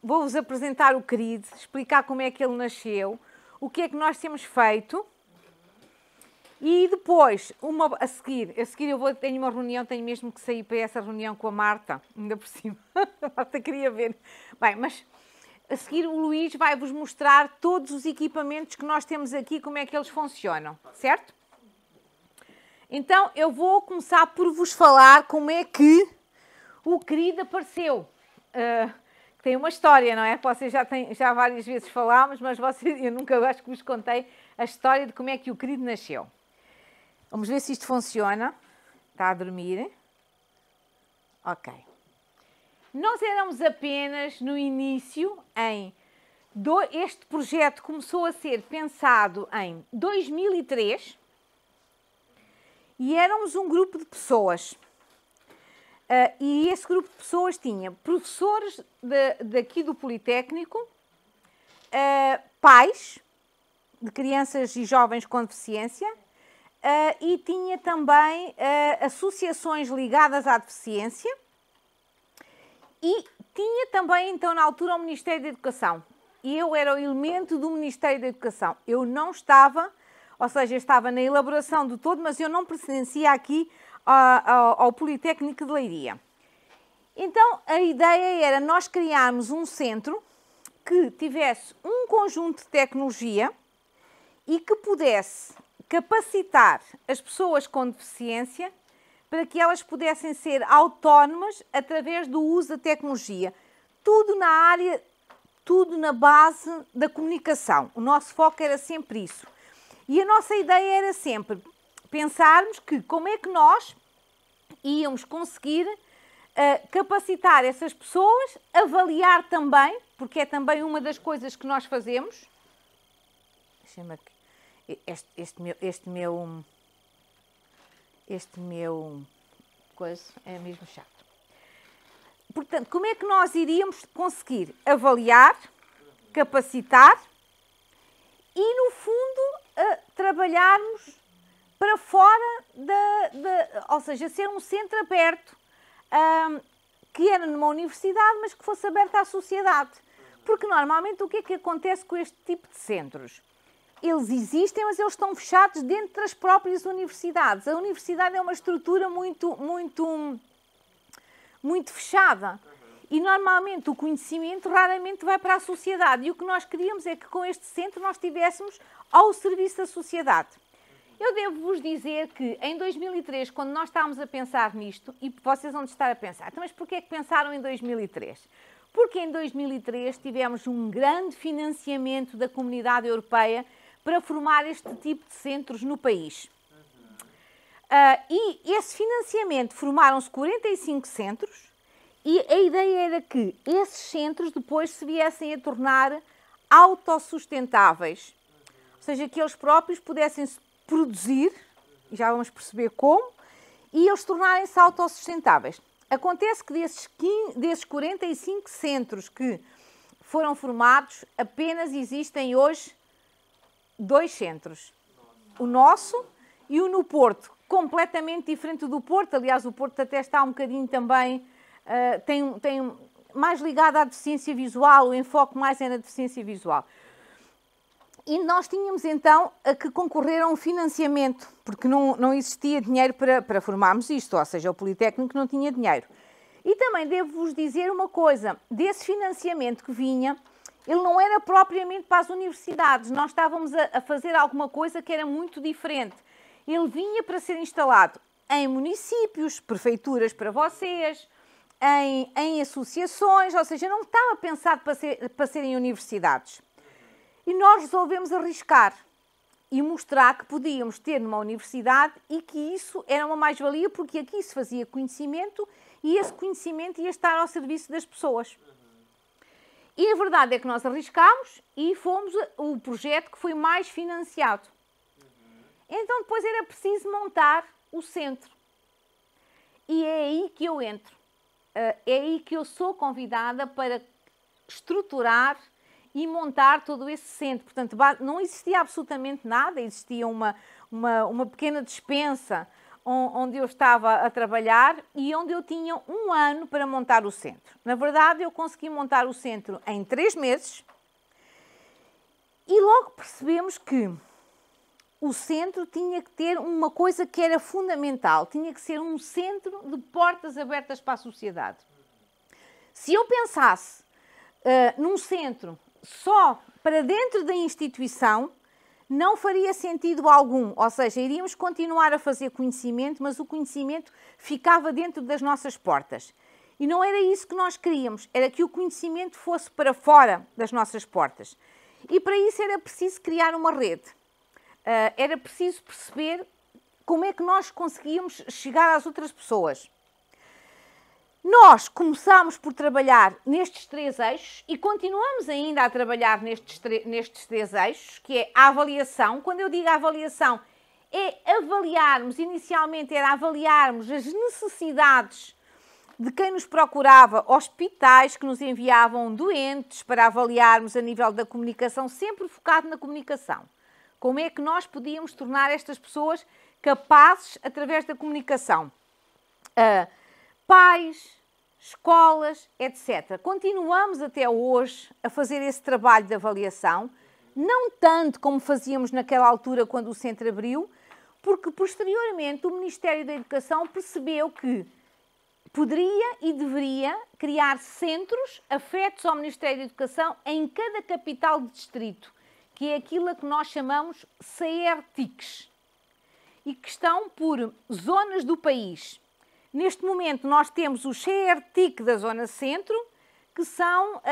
vou-vos apresentar o CRID, explicar como é que ele nasceu, o que é que nós temos feito. E depois, a seguir tenho uma reunião, tenho mesmo que sair para essa reunião com a Marta, ainda por cima. A Marta queria ver. Bem, mas a seguir o Luís vai-vos mostrar todos os equipamentos que nós temos aqui, como é que eles funcionam, certo? Então, eu vou começar por vos falar como é que o CRID apareceu. Tem uma história, não é? Vocês já várias vezes falámos, mas eu nunca acho que vos contei a história de como é que o CRID nasceu. Vamos ver se isto funciona. Está a dormir. Ok. Nós éramos apenas no início este projeto começou a ser pensado em 2003 e éramos um grupo de pessoas. E esse grupo de pessoas tinha professores daqui do Politécnico, pais de crianças e jovens com deficiência, e tinha também associações ligadas à deficiência e tinha também, então, na altura, o Ministério da Educação. E eu era o elemento do Ministério da Educação. Eu não estava, ou seja, eu estava na elaboração do todo, mas eu não pertencia aqui ao Politécnico de Leiria. Então, a ideia era nós criarmos um centro que tivesse um conjunto de tecnologia e que pudesse capacitar as pessoas com deficiência para que elas pudessem ser autónomas através do uso da tecnologia. Tudo na área, tudo na base da comunicação. O nosso foco era sempre isso. E a nossa ideia era sempre pensarmos que como é que nós íamos conseguir capacitar essas pessoas, avaliar também, porque é também uma das coisas que nós fazemos. Deixa-me aqui. Este meu coisa é mesmo chato. Portanto, como é que nós iríamos conseguir avaliar, capacitar e, no fundo, trabalharmos para fora ou seja, ser um centro aberto, que era numa universidade, mas que fosse aberto à sociedade. Porque, normalmente, o que é que acontece com este tipo de centros? Eles existem, mas eles estão fechados dentro das próprias universidades. A universidade é uma estrutura muito fechada. E, normalmente, o conhecimento raramente vai para a sociedade. E o que nós queríamos é que, com este centro, nós estivéssemos ao serviço da sociedade. Eu devo-vos dizer que, em 2003, quando nós estávamos a pensar nisto, e vocês vão estar a pensar, então, mas porquê é que pensaram em 2003? Porque em 2003 tivemos um grande financiamento da Comunidade Europeia para formar este tipo de centros no país. E esse financiamento, formaram-se 45 centros e a ideia era que esses centros depois se viessem a tornar autossustentáveis. Ou seja, que eles próprios pudessem se produzir, e já vamos perceber como, e eles tornarem-se autossustentáveis. Acontece que desses 45 centros que foram formados, apenas existem hoje 2 centros. O nosso e o no Porto, completamente diferente do Porto. Aliás, o Porto até está um bocadinho também, tem mais ligado à deficiência visual, o enfoque mais é na deficiência visual. E nós tínhamos então que concorrer a um financiamento, porque não existia dinheiro para formarmos isto, ou seja, o Politécnico não tinha dinheiro. E também devo-vos dizer uma coisa, desse financiamento que vinha, ele não era propriamente para as universidades, nós estávamos a fazer alguma coisa que era muito diferente. Ele vinha para ser instalado em municípios, prefeituras para vocês, em associações, ou seja, não estava pensado para ser em universidades. E nós resolvemos arriscar e mostrar que podíamos ter numa universidade e que isso era uma mais-valia, porque aqui se fazia conhecimento e esse conhecimento ia estar ao serviço das pessoas. E a verdade é que nós arriscámos e fomos o projeto que foi mais financiado. Então depois era preciso montar o centro. E é aí que eu entro. É aí que eu sou convidada para estruturar e montar todo esse centro. Portanto, não existia absolutamente nada, existia uma pequena despensa onde eu estava a trabalhar e onde eu tinha 1 ano para montar o centro. Na verdade, eu consegui montar o centro em 3 meses e logo percebemos que o centro tinha que ter uma coisa que era fundamental, tinha que ser um centro de portas abertas para a sociedade. Se eu pensasse num centro só para dentro da instituição, não faria sentido algum, ou seja, iríamos continuar a fazer conhecimento, mas o conhecimento ficava dentro das nossas portas. E não era isso que nós queríamos, era que o conhecimento fosse para fora das nossas portas. E para isso era preciso criar uma rede. Era preciso perceber como é que nós conseguíamos chegar às outras pessoas. Nós começámos por trabalhar nestes 3 eixos e continuamos ainda a trabalhar nestes 3 eixos, que é a avaliação. Quando eu digo avaliação, é avaliarmos, inicialmente era avaliarmos as necessidades de quem nos procurava, hospitais que nos enviavam doentes para avaliarmos a nível da comunicação, sempre focado na comunicação. Como é que nós podíamos tornar estas pessoas capazes através da comunicação? Pais, escolas, etc. Continuamos até hoje a fazer esse trabalho de avaliação, não tanto como fazíamos naquela altura quando o centro abriu, porque posteriormente o Ministério da Educação percebeu que poderia e deveria criar centros afetos ao Ministério da Educação em cada capital de distrito, que é aquilo a que nós chamamos CRTICs, e que estão por zonas do país. Neste momento nós temos o CRTIC da Zona Centro, que são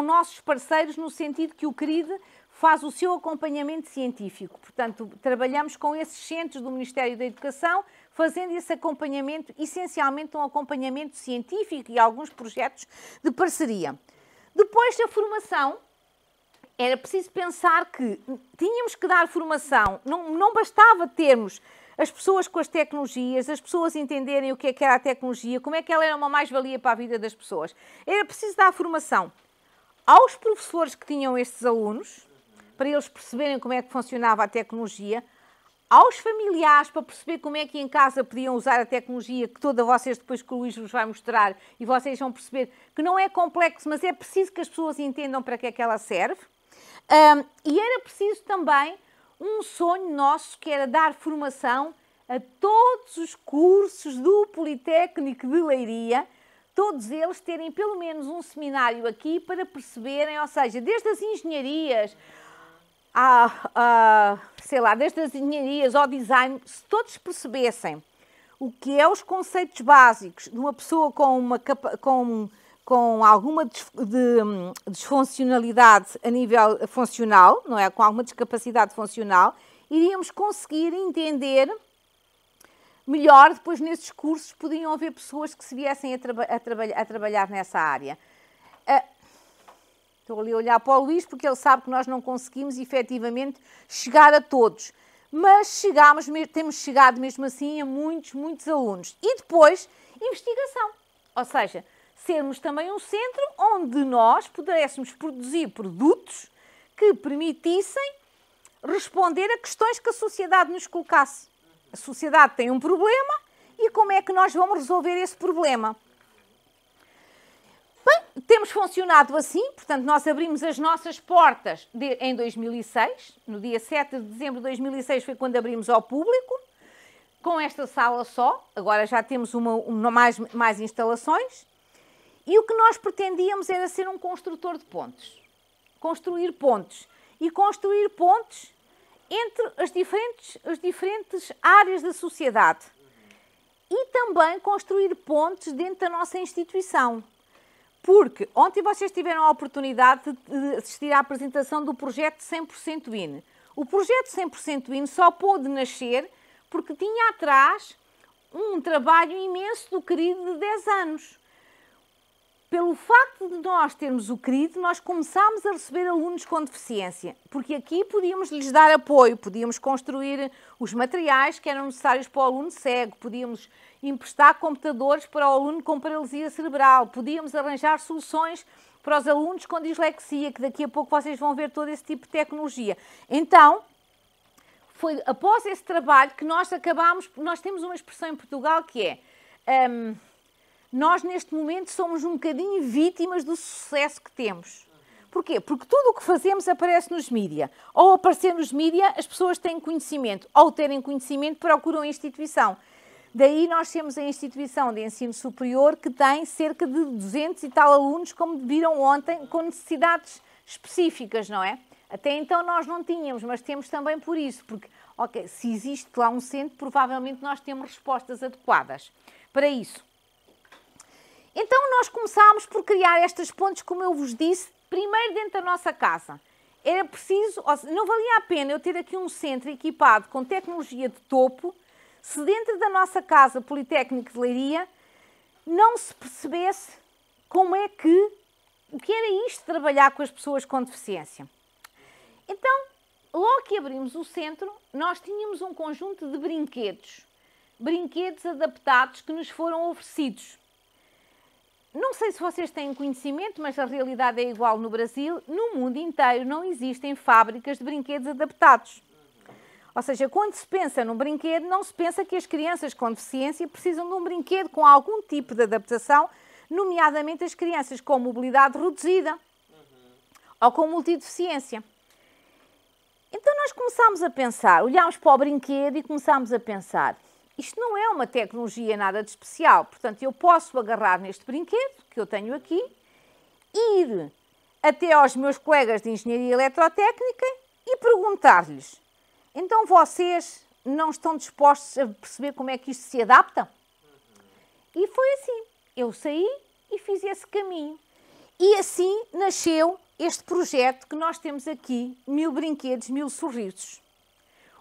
nossos parceiros no sentido que o CRID faz o seu acompanhamento científico. Portanto, trabalhamos com esses centros do Ministério da Educação, fazendo esse acompanhamento, essencialmente um acompanhamento científico e alguns projetos de parceria. Depois da formação, era preciso pensar que tínhamos que dar formação, não bastava termos as pessoas com as tecnologias, as pessoas entenderem o que era a tecnologia, como é que ela era uma mais-valia para a vida das pessoas. Era preciso dar formação aos professores que tinham estes alunos, para eles perceberem como é que funcionava a tecnologia, aos familiares, para perceber como é que em casa podiam usar a tecnologia, que toda vocês depois que o Luís vos vai mostrar, e vocês vão perceber que não é complexo, mas é preciso que as pessoas entendam para que é que ela serve. E era preciso também um sonho nosso, que era dar formação a todos os cursos do Politécnico de Leiria, todos eles terem pelo menos um seminário aqui para perceberem, ou seja, desde as engenharias, desde as engenharias ao design, se todos percebessem o que é os conceitos básicos de uma pessoa com alguma disfuncionalidade a nível funcional, não é? Com alguma discapacidade funcional, iríamos conseguir entender melhor. Depois nesses cursos podiam haver pessoas que se viessem a trabalhar nessa área. Estou ali a olhar para o Luís porque ele sabe que nós não conseguimos efetivamente chegar a todos, mas temos chegado mesmo assim a muitos alunos. E depois, investigação, ou seja, sermos também um centro onde nós pudéssemos produzir produtos que permitissem responder a questões que a sociedade nos colocasse. A sociedade tem um problema e como é que nós vamos resolver esse problema? Bem, temos funcionado assim, portanto, nós abrimos as nossas portas em 2006, no dia 7 de dezembro de 2006 foi quando abrimos ao público, com esta sala só, agora já temos mais instalações. E o que nós pretendíamos era ser um construtor de pontes. Construir pontes. E construir pontes entre as diferentes áreas da sociedade. E também construir pontes dentro da nossa instituição. Porque ontem vocês tiveram a oportunidade de assistir à apresentação do projeto 100% IN. O projeto 100% IN só pôde nascer porque tinha atrás um trabalho imenso do CRID de 10 anos. Pelo facto de nós termos o CRID, nós começámos a receber alunos com deficiência, porque aqui podíamos lhes dar apoio, podíamos construir os materiais que eram necessários para o aluno cego, podíamos emprestar computadores para o aluno com paralisia cerebral, podíamos arranjar soluções para os alunos com dislexia, que daqui a pouco vocês vão ver todo esse tipo de tecnologia. Então, foi após esse trabalho que nós acabámos, nós temos uma expressão em Portugal que é, nós neste momento somos um bocadinho vítimas do sucesso que temos. Porquê? Porque tudo o que fazemos aparece nos mídia. Ao aparecer nos mídia, as pessoas têm conhecimento. Ao terem conhecimento, procuram a instituição. Daí nós temos a instituição de ensino superior que tem cerca de 200 e tal alunos, como viram ontem, com necessidades específicas, não é? Até então nós não tínhamos, mas temos também por isso, porque okay, se existe lá um centro, provavelmente nós temos respostas adequadas para isso. Então nós começámos por criar estas pontes, como eu vos disse, primeiro dentro da nossa casa. Era preciso, não valia a pena eu ter aqui um centro equipado com tecnologia de topo, se dentro da nossa casa Politécnico de Leiria não se percebesse como é que, o que era isto de trabalhar com as pessoas com deficiência. Então, logo que abrimos o centro, nós tínhamos um conjunto de brinquedos adaptados que nos foram oferecidos. Não sei se vocês têm conhecimento, mas a realidade é igual no Brasil. No mundo inteiro não existem fábricas de brinquedos adaptados. Ou seja, quando se pensa num brinquedo, não se pensa que as crianças com deficiência precisam de um brinquedo com algum tipo de adaptação, nomeadamente as crianças com mobilidade reduzida ou com multideficiência. Então nós começámos a pensar, olhámos para o brinquedo e começámos a pensar, isto não é uma tecnologia nada de especial, portanto eu posso agarrar neste brinquedo que eu tenho aqui, ir até aos meus colegas de Engenharia Eletrotécnica e perguntar-lhes, então vocês não estão dispostos a perceber como é que isto se adapta? E foi assim, eu saí e fiz esse caminho. E assim nasceu este projeto que nós temos aqui, 1000 brinquedos, 1000 sorrisos.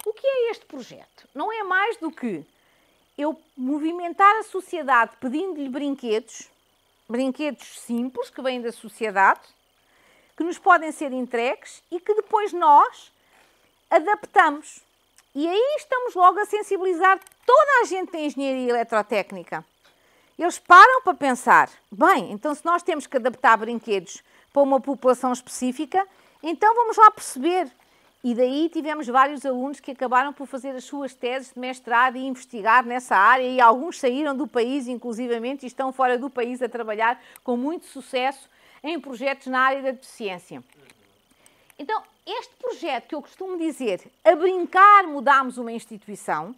O que é este projeto? Não é mais do que eu movimentar a sociedade pedindo-lhe brinquedos simples que vêm da sociedade, que nos podem ser entregues e que depois nós adaptamos. E aí estamos logo a sensibilizar toda a gente da engenharia eletrotécnica. Eles param para pensar, bem, então se nós temos que adaptar brinquedos para uma população específica, então vamos lá perceber. E daí tivemos vários alunos que acabaram por fazer as suas teses de mestrado e investigar nessa área, e alguns saíram do país, inclusivamente, e estão fora do país a trabalhar com muito sucesso em projetos na área da deficiência. Então, este projeto que eu costumo dizer, a brincar mudámos uma instituição,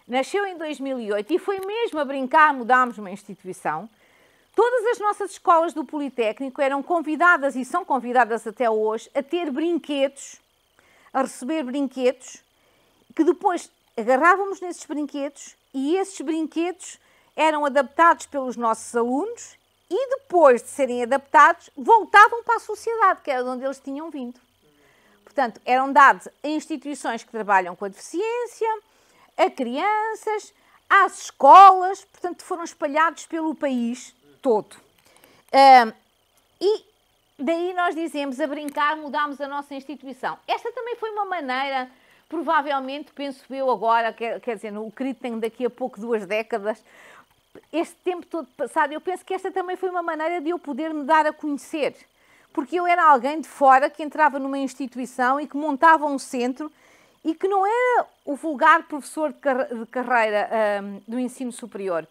nasceu em 2008 e foi mesmo a brincar mudámos uma instituição. Todas as nossas escolas do Politécnico eram convidadas, e são convidadas até hoje, a ter brinquedos, a receber brinquedos, que depois agarrávamos nesses brinquedos e esses brinquedos eram adaptados pelos nossos alunos e depois de serem adaptados voltavam para a sociedade, que era de onde eles tinham vindo. Portanto, eram dados a instituições que trabalham com a deficiência, a crianças, às escolas, portanto foram espalhados pelo país todo. E daí nós dizemos, a brincar mudámos a nossa instituição. Esta também foi uma maneira, provavelmente, penso eu agora, quer dizer, no querido tenho daqui a pouco 2 décadas, este tempo todo passado, eu penso que esta também foi uma maneira de eu poder me dar a conhecer. Porque eu era alguém de fora que entrava numa instituição e que montava um centro e que não era o vulgar professor de carreira do ensino superior.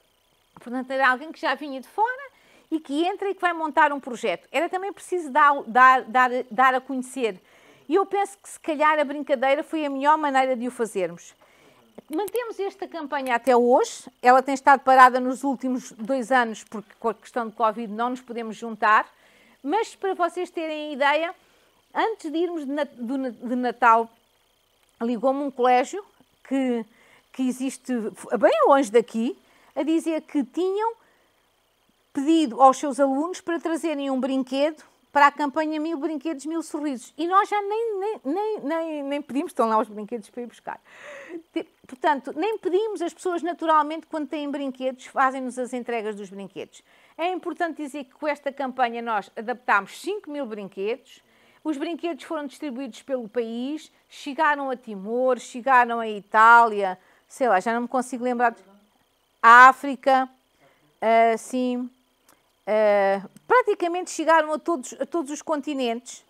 Portanto, era alguém que já vinha de fora e que entra e que vai montar um projeto. Era também preciso dar a conhecer. E eu penso que, se calhar, a brincadeira foi a melhor maneira de o fazermos. Mantemos esta campanha até hoje. Ela tem estado parada nos últimos 2 anos, porque com a questão do Covid não nos podemos juntar. Mas, para vocês terem ideia, antes de irmos de Natal, ligou-me um colégio que existe bem longe daqui, a dizer que tinham pedido aos seus alunos para trazerem um brinquedo para a campanha 1000 brinquedos, 1000 sorrisos. E nós já nem pedimos, estão lá os brinquedos para ir buscar. Portanto, nem pedimos, as pessoas naturalmente, quando têm brinquedos, fazem-nos as entregas dos brinquedos. É importante dizer que com esta campanha nós adaptámos 5000 brinquedos, os brinquedos foram distribuídos pelo país, chegaram a Timor, chegaram a Itália, sei lá, já não me consigo lembrar, a África, praticamente chegaram a todos os continentes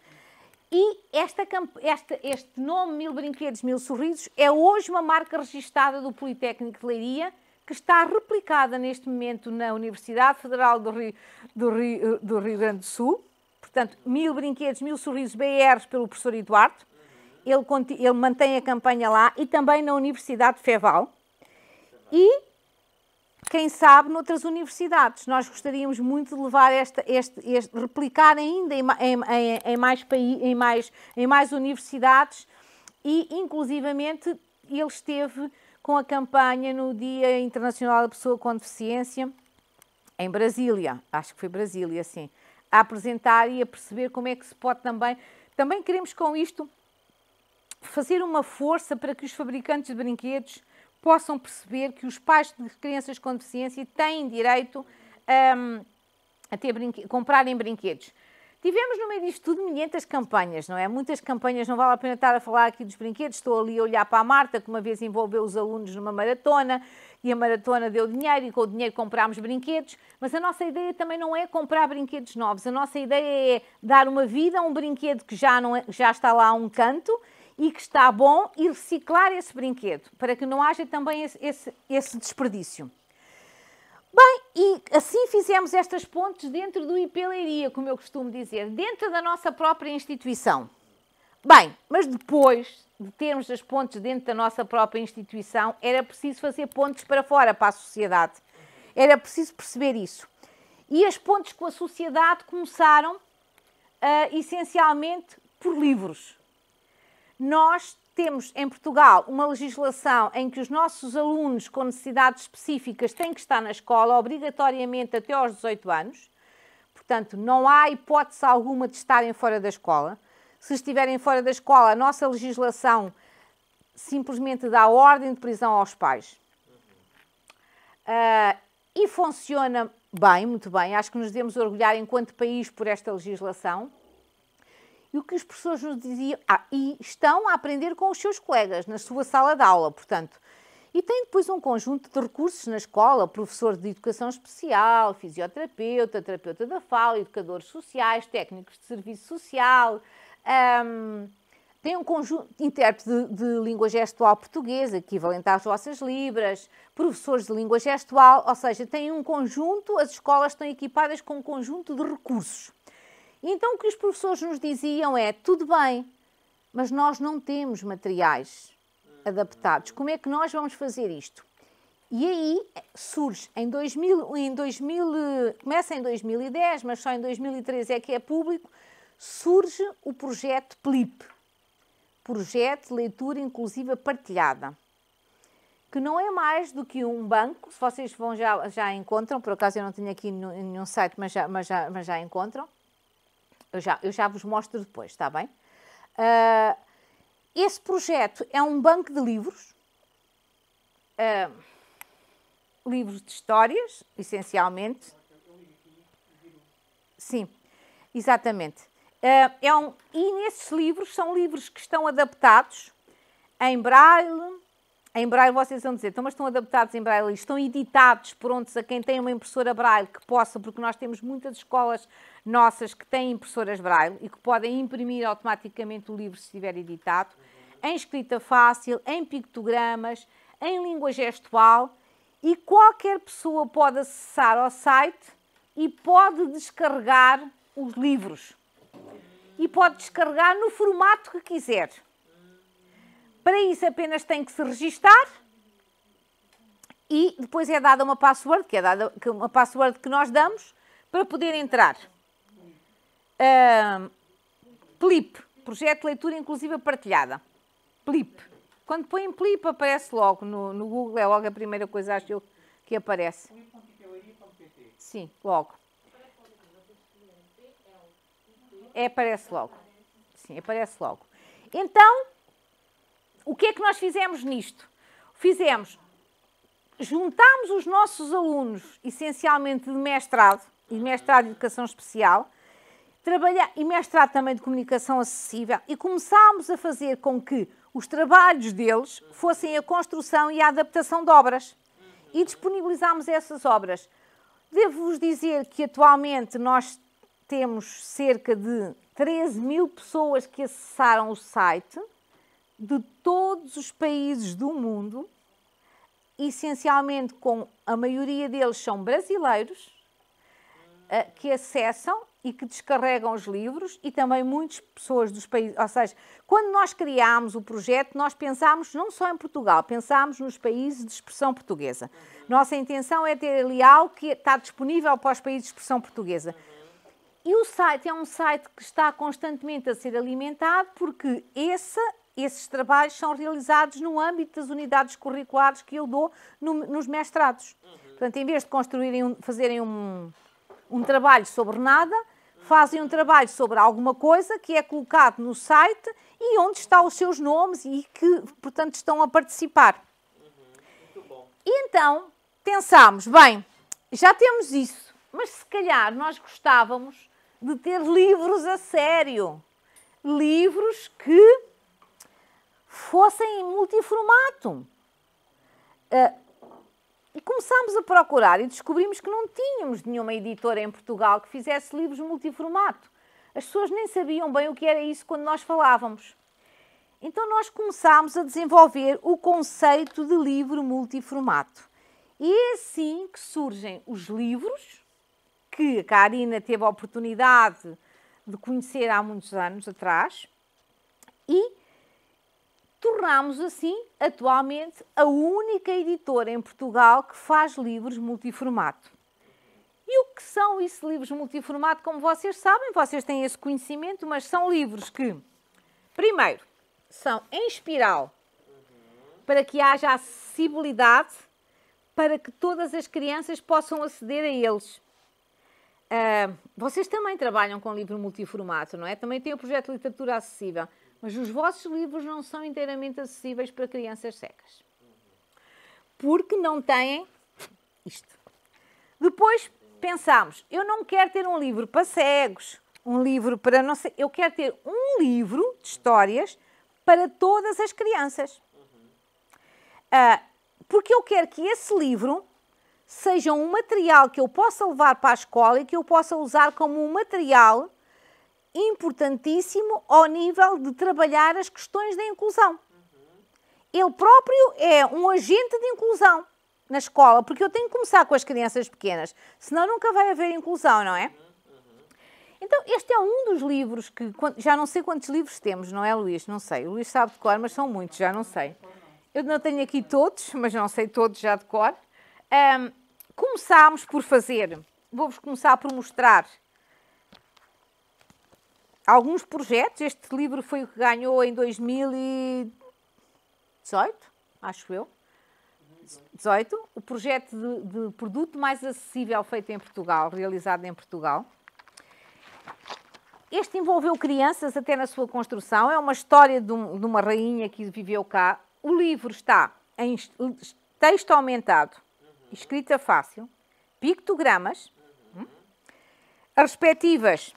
E este nome, Mil Brinquedos, Mil Sorrisos, é hoje uma marca registada do Politécnico de Leiria, que está replicada neste momento na Universidade Federal do Rio Grande do Sul. Portanto, Mil Brinquedos, Mil Sorrisos, BRs pelo professor Eduardo. Ele mantém a campanha lá e também na Universidade de Feval. E, quem sabe, noutras universidades. Nós gostaríamos muito de levar replicar ainda em mais universidades e, inclusivamente, ele esteve com a campanha no Dia Internacional da Pessoa com Deficiência, em Brasília, acho que foi Brasília, sim, a apresentar e a perceber como é que se pode também queremos com isto fazer uma força para que os fabricantes de brinquedos possam perceber que os pais de crianças com deficiência têm direito a comprarem brinquedos. Tivemos no meio disto tudo muitas campanhas, não é? Muitas campanhas, não vale a pena estar a falar aqui dos brinquedos, estou ali a olhar para a Marta, que uma vez envolveu os alunos numa maratona, e a maratona deu dinheiro, e com o dinheiro comprámos brinquedos, mas a nossa ideia também não é comprar brinquedos novos, a nossa ideia é dar uma vida a um brinquedo que já está lá a um canto, e que está bom, e reciclar esse brinquedo, para que não haja também esse desperdício. Bem, e assim fizemos estas pontes dentro do IP Leiria, como eu costumo dizer, dentro da nossa própria instituição. Bem, mas depois de termos as pontes dentro da nossa própria instituição, era preciso fazer pontes para fora, para a sociedade. Era preciso perceber isso. E as pontes com a sociedade começaram, essencialmente, por livros. Nós temos em Portugal uma legislação em que os nossos alunos com necessidades específicas têm que estar na escola obrigatoriamente até aos 18 anos. Portanto, não há hipótese alguma de estarem fora da escola. Se estiverem fora da escola, a nossa legislação simplesmente dá ordem de prisão aos pais. E funciona bem, muito bem. Acho que nos devemos orgulhar enquanto país por esta legislação. E o que os professores nos diziam, e estão a aprender com os seus colegas na sua sala de aula, portanto. E tem depois um conjunto de recursos na escola, professor de educação especial, fisioterapeuta, terapeuta da fala, educadores sociais, técnicos de serviço social, tem um conjunto de intérprete de língua gestual portuguesa, equivalente às vossas libras, professores de língua gestual, ou seja, tem um conjunto, as escolas estão equipadas com um conjunto de recursos. Então o que os professores nos diziam é, tudo bem, mas nós não temos materiais adaptados. Como é que nós vamos fazer isto? E aí surge, começa em 2010, mas só em 2013 é que é público, surge o projeto PLIP, Projeto de Leitura Inclusiva Partilhada, que não é mais do que um banco, se vocês vão já encontram, por acaso eu não tenho aqui nenhum site, mas já encontram. Eu já vos mostro depois, está bem? Esse projeto é um banco de livros, livros de histórias, essencialmente. Sim, exatamente. E nesses livros, são livros que estão adaptados em braille. Em braille vocês vão dizer, então, mas estão adaptados em braille, estão editados prontos a quem tem uma impressora braille que possa, porque nós temos muitas escolas nossas que têm impressoras braille e que podem imprimir automaticamente o livro se estiver editado, em escrita fácil, em pictogramas, em língua gestual, e qualquer pessoa pode acessar ao site e pode descarregar os livros. E pode descarregar no formato que quiser. Para isso apenas tem que se registar e depois é dada uma password, uma password que nós damos para poder entrar. PLIP, Projeto de Leitura Inclusiva Partilhada. PLIP. Quando põem PLIP aparece logo no Google, é logo a primeira coisa, acho eu, que aparece. Sim, logo. Aparece logo. Sim, aparece logo. Então, o que é que nós fizemos nisto? Juntámos os nossos alunos, essencialmente de mestrado, e mestrado de Educação Especial, e mestrado também de Comunicação Acessível, e começámos a fazer com que os trabalhos deles fossem a construção e a adaptação de obras. E disponibilizámos essas obras. Devo-vos dizer que atualmente nós temos cerca de 13 mil pessoas que acessaram o site de todos os países do mundo, essencialmente a maioria deles são brasileiros, que acessam e que descarregam os livros, e também muitas pessoas dos países, ou seja, quando nós criámos o projeto, nós pensámos não só em Portugal, pensámos nos países de expressão portuguesa. Nossa intenção é ter ali algo que está disponível para os países de expressão portuguesa. E o site é um site que está constantemente a ser alimentado, porque esses trabalhos são realizados no âmbito das unidades curriculares que eu dou nos mestrados. Portanto, em vez de fazerem um trabalho sobre nada, fazem um trabalho sobre alguma coisa que é colocado no site e onde estão os seus nomes e que, portanto, estão a participar. Muito bom. E então, pensámos, bem, já temos isso, mas se calhar nós gostávamos de ter livros a sério. Livros que fossem em multiformato. E começámos a procurar e descobrimos que não tínhamos nenhuma editora em Portugal que fizesse livros multiformato. As pessoas nem sabiam bem o que era isso quando nós falávamos. Então nós começámos a desenvolver o conceito de livro multiformato. E é assim que surgem os livros, que a Karina teve a oportunidade de conhecer há muitos anos atrás, e tornámos assim, atualmente, a única editora em Portugal que faz livros multiformato. E o que são esses livros multiformato? Como vocês sabem, vocês têm esse conhecimento, mas são livros que, primeiro, são em espiral, para que haja acessibilidade, para que todas as crianças possam aceder a eles. Vocês também trabalham com livro multiformato, não é? Também têm o projeto de literatura acessível. Mas os vossos livros não são inteiramente acessíveis para crianças cegas. Porque não têm isto. Depois pensámos, eu não quero ter um livro para cegos, um livro para não sei... Eu quero ter um livro de histórias para todas as crianças. Porque eu quero que esse livro seja um material que eu possa levar para a escola e que eu possa usar como um material importantíssimo ao nível de trabalhar as questões da inclusão. Ele próprio é um agente de inclusão na escola, porque eu tenho que começar com as crianças pequenas, senão nunca vai haver inclusão, não é? Então, este é um dos livros que... Já não sei quantos livros temos, não é, Luís? Não sei. O Luís sabe de cor, mas são muitos, já não sei. Eu não tenho aqui todos, mas não sei todos já de cor. Começámos por fazer... Vou-vos começar por mostrar alguns projetos. Este livro foi o que ganhou em 2018, acho eu. 18, o projeto de produto mais acessível feito em Portugal, realizado em Portugal. Este envolveu crianças até na sua construção. É uma história de uma rainha que viveu cá. O livro está em texto aumentado, escrita fácil, pictogramas, as respectivas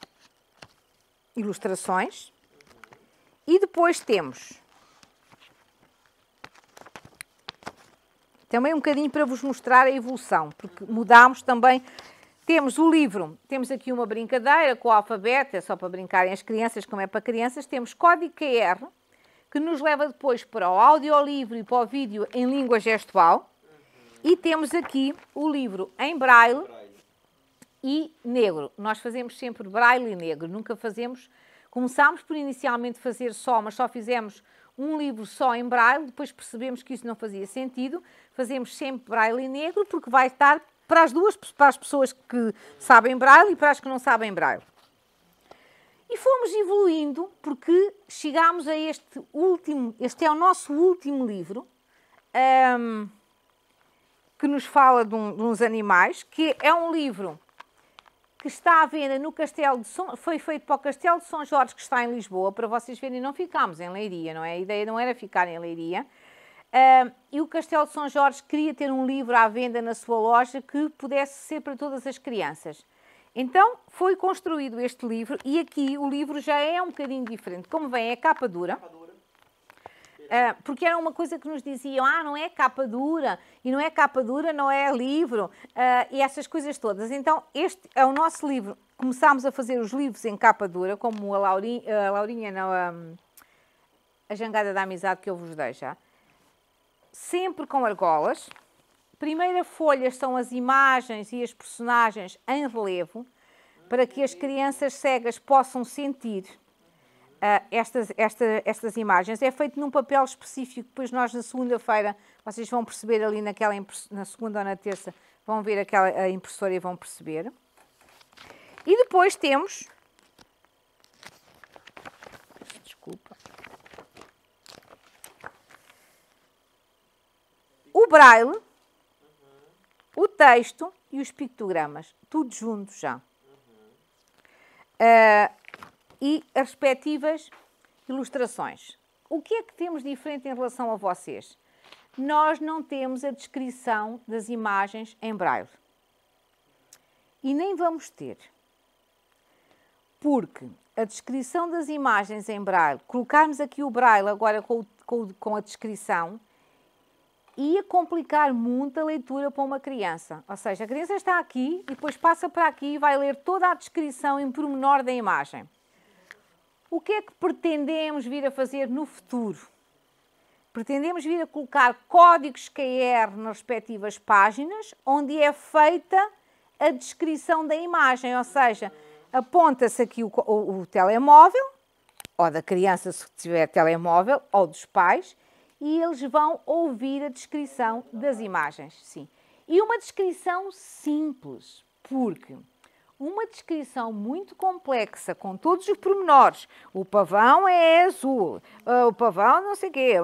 ilustrações, e depois temos também um bocadinho para vos mostrar a evolução, porque mudámos também. Temos o livro, temos aqui uma brincadeira com o alfabeto, é só para brincarem as crianças, como é para crianças. Temos código QR, que nos leva depois para o audiolivro e para o vídeo em língua gestual. E temos aqui o livro em braille e negro. Nós fazemos sempre braille e negro, nunca fazemos... Começámos por inicialmente fazer só, mas só fizemos um livro só em braille, depois percebemos que isso não fazia sentido. Fazemos sempre braille e negro, porque vai estar para as duas, para as pessoas que sabem braille e para as que não sabem braille. E fomos evoluindo, porque chegámos a este é o nosso último livro, que nos fala de uns animais, que é um livro que está à venda no Castelo de São... Foi feito para o Castelo de São Jorge, que está em Lisboa, para vocês verem, não ficámos em Leiria, não é? A ideia não era ficar em Leiria. E o Castelo de São Jorge queria ter um livro à venda na sua loja que pudesse ser para todas as crianças. Então, foi construído este livro, e aqui o livro já é um bocadinho diferente. Como vem, é capa dura. Porque era uma coisa que nos diziam, não é capa dura, e não é capa dura, não é livro, e essas coisas todas. Então, este é o nosso livro começámos a fazer os livros em capa dura, como a Laurinha não, a Jangada da Amizade que eu vos dei já, sempre com argolas. Primeira folha são as imagens e as personagens em relevo, para que as crianças cegas possam sentir estas imagens. É feito num papel específico, depois nós na segunda-feira, vocês vão perceber ali na segunda ou na terça, vão ver a impressora e vão perceber. E depois temos, desculpa, o braille, o texto e os pictogramas, tudo junto já. E as respectivas ilustrações. O que é que temos de diferente em relação a vocês? Nós não temos a descrição das imagens em braille. E nem vamos ter. Porque a descrição das imagens em braille, colocarmos aqui o braille agora com a descrição, ia complicar muito a leitura para uma criança. Ou seja, a criança está aqui e depois passa para aqui e vai ler toda a descrição em pormenor da imagem. O que é que pretendemos vir a fazer no futuro? Pretendemos vir a colocar códigos QR nas respectivas páginas, onde é feita a descrição da imagem, ou seja, aponta-se aqui o telemóvel, ou da criança se tiver telemóvel, ou dos pais, e eles vão ouvir a descrição das imagens, sim. E uma descrição simples, porque uma descrição muito complexa, com todos os pormenores, o pavão é azul, o pavão não sei o quê,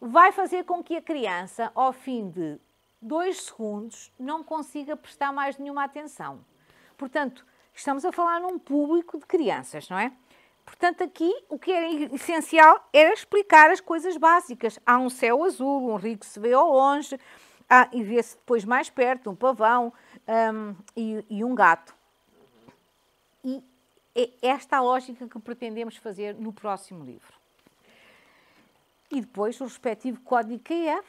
vai fazer com que a criança, ao fim de 2 segundos, não consiga prestar mais nenhuma atenção. Portanto, estamos a falar num público de crianças, não é? Portanto, aqui o que era essencial era explicar as coisas básicas. Há um céu azul, um rio que se vê ao longe, e vê-se depois mais perto um pavão e um gato. E é esta a lógica que pretendemos fazer no próximo livro. E depois o respectivo código QR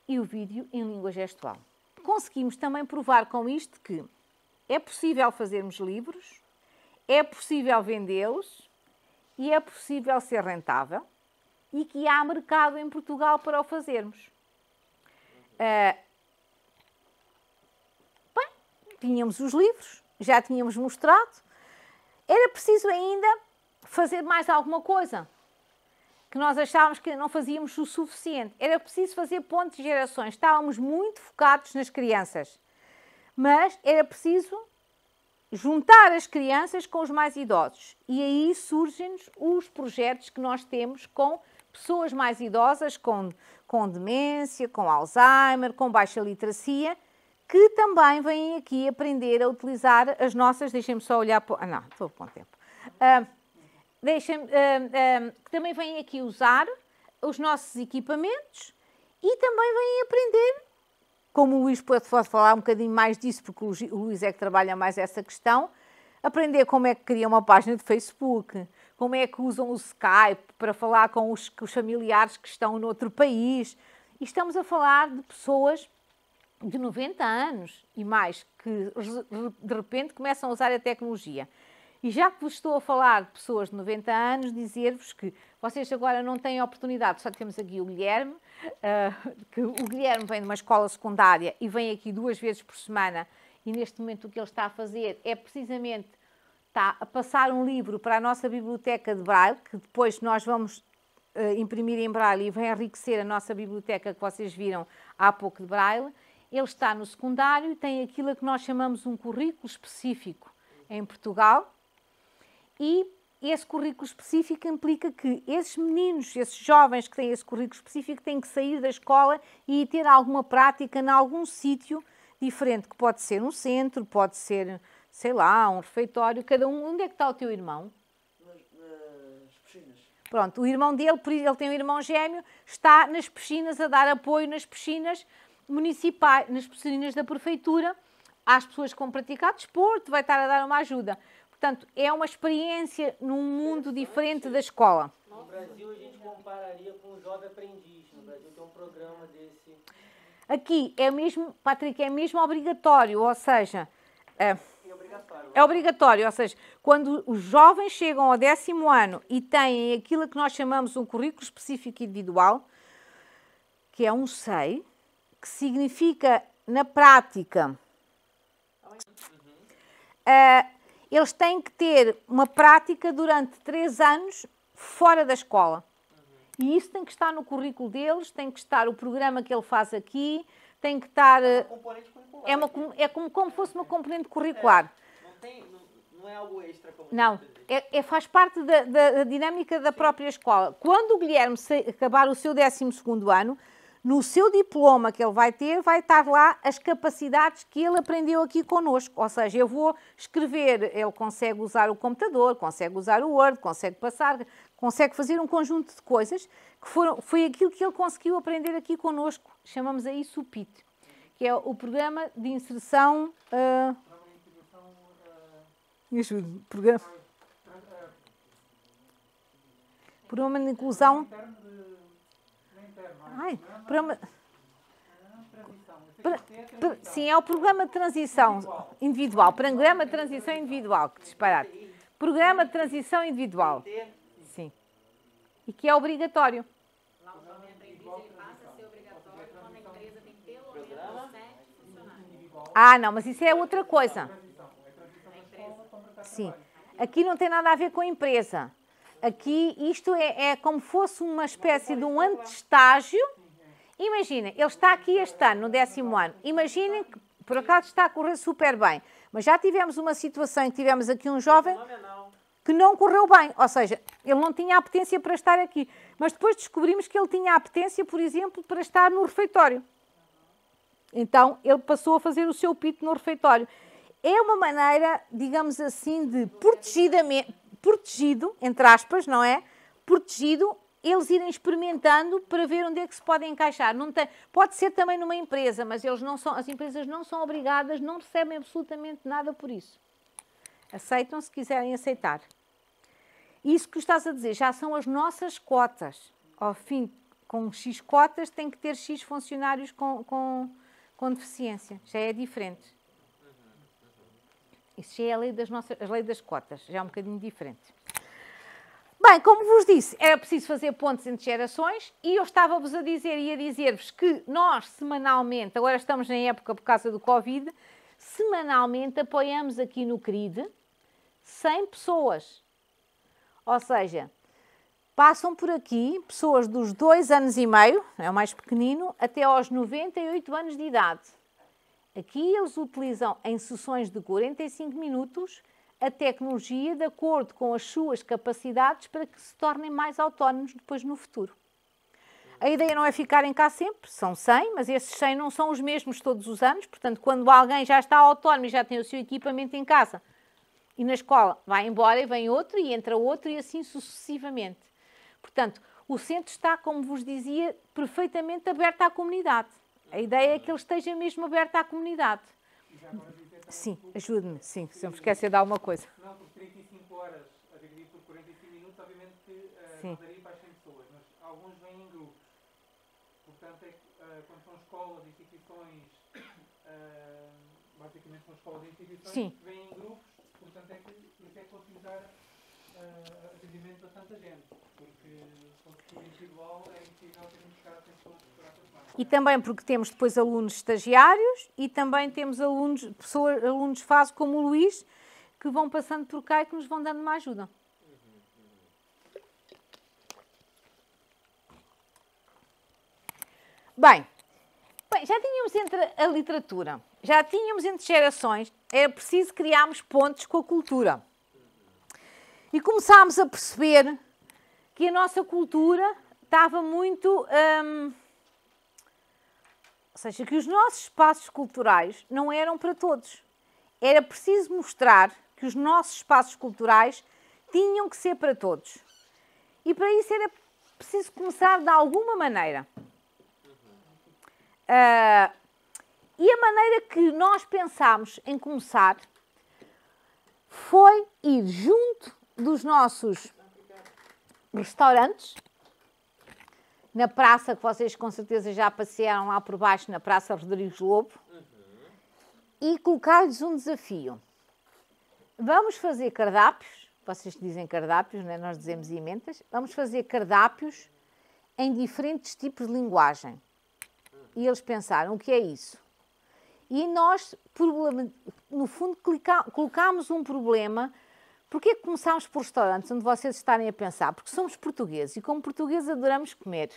e o vídeo em língua gestual. Conseguimos também provar com isto que é possível fazermos livros, é possível vendê-los, e é possível ser rentável e que há mercado em Portugal para o fazermos. Bem, tínhamos os livros, já tínhamos mostrado, era preciso ainda fazer mais alguma coisa, que nós achávamos que não fazíamos o suficiente. Era preciso fazer pontes de gerações, estávamos muito focados nas crianças, mas era preciso juntar as crianças com os mais idosos. E aí surgem-nos os projetos que nós temos com pessoas mais idosas, com demência, com Alzheimer, com baixa literacia, que também vêm aqui aprender a utilizar as nossas... Deixem-me só olhar para... não, estou com tempo. Que também vêm aqui usar os nossos equipamentos e também vêm aprender... Como o Luís pode falar um bocadinho mais disso, porque o Luís é que trabalha mais essa questão, aprender como é que cria uma página de Facebook, como é que usam o Skype para falar com os familiares que estão noutro país. E estamos a falar de pessoas de 90 anos e mais, que de repente começam a usar a tecnologia. E já que vos estou a falar de pessoas de 90 anos, dizer-vos que vocês agora não têm oportunidade, só temos aqui o Guilherme, que o Guilherme vem de uma escola secundária e vem aqui 2 vezes por semana, e neste momento o que ele está a fazer é precisamente está a passar um livro para a nossa biblioteca de Braille, que depois nós vamos imprimir em Braille e vai enriquecer a nossa biblioteca que vocês viram há pouco de Braille. Ele está no secundário e tem aquilo que nós chamamos um currículo específico em Portugal, e esse currículo específico implica que esses meninos, esses jovens que têm esse currículo específico, têm que sair da escola e ter alguma prática em algum sítio diferente, que pode ser um centro, pode ser, sei lá, um refeitório, cada um. Onde é que está o teu irmão? Nas piscinas. Pronto, o irmão dele, ele tem um irmão gêmeo, está nas piscinas, a dar apoio nas piscinas municipais, nas piscinas da prefeitura, às pessoas que vão praticar desporto, vai estar a dar uma ajuda. Portanto, é uma experiência num mundo diferente da escola. No Brasil, a gente compararia com o Jovem Aprendiz. No Brasil tem um programa desse. Aqui é mesmo, Patrick, é mesmo obrigatório, ou seja... É obrigatório, ou seja, quando os jovens chegam ao 10º ano e têm aquilo que nós chamamos um currículo específico individual, que é um SEI, que significa, na prática, eles têm que ter uma prática durante 3 anos fora da escola. E isso tem que estar no currículo deles, tem que estar o programa que ele faz aqui, tem que estar... É como fosse uma componente curricular. Não é algo extra como... Não, faz parte da dinâmica da própria escola. Quando o Guilherme acabar o seu 12º ano, no seu diploma que ele vai ter, vai estar lá as capacidades que ele aprendeu aqui connosco. Ou seja, eu vou escrever, ele consegue usar o computador, consegue usar o Word, consegue passar, consegue fazer um conjunto de coisas que foi aquilo que ele conseguiu aprender aqui connosco. Chamamos a isso o PIT, que é o Programa de Inserção... Me ajude. Programa de Inclusão... Sim, é o Programa de Transição Individual. Programa de Transição Individual, que disparate. Programa de Transição Individual. Sim. E que é obrigatório. Ah, não, mas isso é outra coisa. Sim. Aqui não tem nada a ver com a empresa. Aqui, isto é como fosse uma espécie de um antestágio. Imagina, ele está aqui este ano, no 10º ano. Imaginem que, por acaso, está a correr super bem. Mas já tivemos uma situação em que tivemos aqui um jovem que não correu bem. Ou seja, ele não tinha apetência para estar aqui. Mas depois descobrimos que ele tinha apetência, por exemplo, para estar no refeitório. Então, ele passou a fazer o seu PIT no refeitório. É uma maneira, digamos assim, de protegido, entre aspas, não é? Protegido, eles irem experimentando para ver onde é que se podem encaixar. Pode ser também numa empresa, mas as empresas não são obrigadas, não recebem absolutamente nada por isso. Aceitam se quiserem aceitar. Isso que estás a dizer já são as nossas cotas. Ao fim, com X cotas, tem que ter X funcionários com deficiência. Já é diferente. Isso já é a lei das cotas, já é um bocadinho diferente. Bem, como vos disse, era preciso fazer pontes entre gerações e eu estava-vos a dizer e a dizer-vos que nós, semanalmente, agora estamos na época por causa do Covid, semanalmente apoiamos aqui no CRID 100 pessoas. Ou seja, passam por aqui pessoas dos 2 anos e meio, é o mais pequenino, até aos 98 anos de idade. Aqui eles utilizam em sessões de 45 minutos a tecnologia de acordo com as suas capacidades para que se tornem mais autónomos depois no futuro. A ideia não é ficarem cá sempre, são 100, mas esses 100 não são os mesmos todos os anos, portanto, quando alguém já está autónomo e já tem o seu equipamento em casa e na escola, vai embora e vem outro e entra outro e assim sucessivamente. Portanto, o centro está, como vos dizia, perfeitamente aberto à comunidade. A ideia é que ele esteja mesmo aberto à comunidade. Sim, ajude-me, sim, se eu me esquecer de alguma coisa. Não, por 35 horas a dividir por 45 minutos, obviamente que não daria para as 100 pessoas, mas alguns vêm em grupos. Portanto, quando são escolas, instituições, basicamente são escolas e instituições, sim, vêm em grupos, portanto é que conseguimos dar atendimento a tanta gente, porque com o individual é impossível termos que chegar a 100 pessoas por semana. E também porque temos depois alunos estagiários e também temos alunos de fase como o Luís, que vão passando por cá e que nos vão dando uma ajuda. Bem, já tínhamos entre a literatura, já tínhamos entre gerações, era preciso criarmos pontos com a cultura. E começámos a perceber que a nossa cultura estava muito... ou seja, que os nossos espaços culturais não eram para todos. Era preciso mostrar que os nossos espaços culturais tinham que ser para todos. E para isso era preciso começar de alguma maneira. E a maneira que nós pensámos em começar foi ir junto dos nossos restaurantes, na praça, que vocês com certeza já passearam lá por baixo, na Praça Rodrigues Lobo, e colocar-lhes um desafio. vamos fazer cardápios, vocês dizem cardápios, não é? Nós dizemos emendas, vamos fazer cardápios em diferentes tipos de linguagem. E eles pensaram, o que é isso? E nós, no fundo, colocámos um problema. Porquê que começámos por restaurantes onde vocês estarem a pensar? Porque somos portugueses e como portugueses adoramos comer.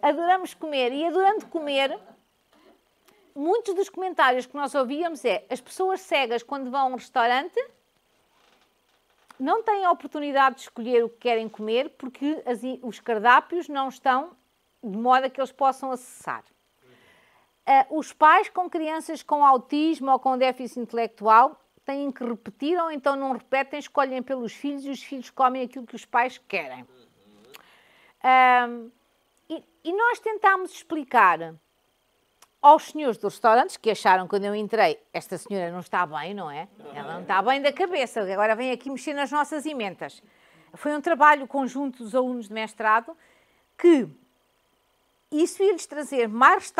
Adoramos comer e adorando comer, muitos dos comentários que nós ouvíamos é as pessoas cegas quando vão a um restaurante não têm a oportunidade de escolher o que querem comer porque os cardápios não estão de modo a que eles possam acessar. Os pais com crianças com autismo ou com déficit intelectual têm que repetir ou então não repetem, escolhem pelos filhos e os filhos comem aquilo que os pais querem. E nós tentámos explicar aos senhores dos restaurantes, que acharam quando eu entrei, esta senhora não está bem, não é? Ela não está bem da cabeça, agora vem aqui mexer nas nossas emendas. Foi um trabalho conjunto dos alunos de mestrado que isso ia-lhes trazer mais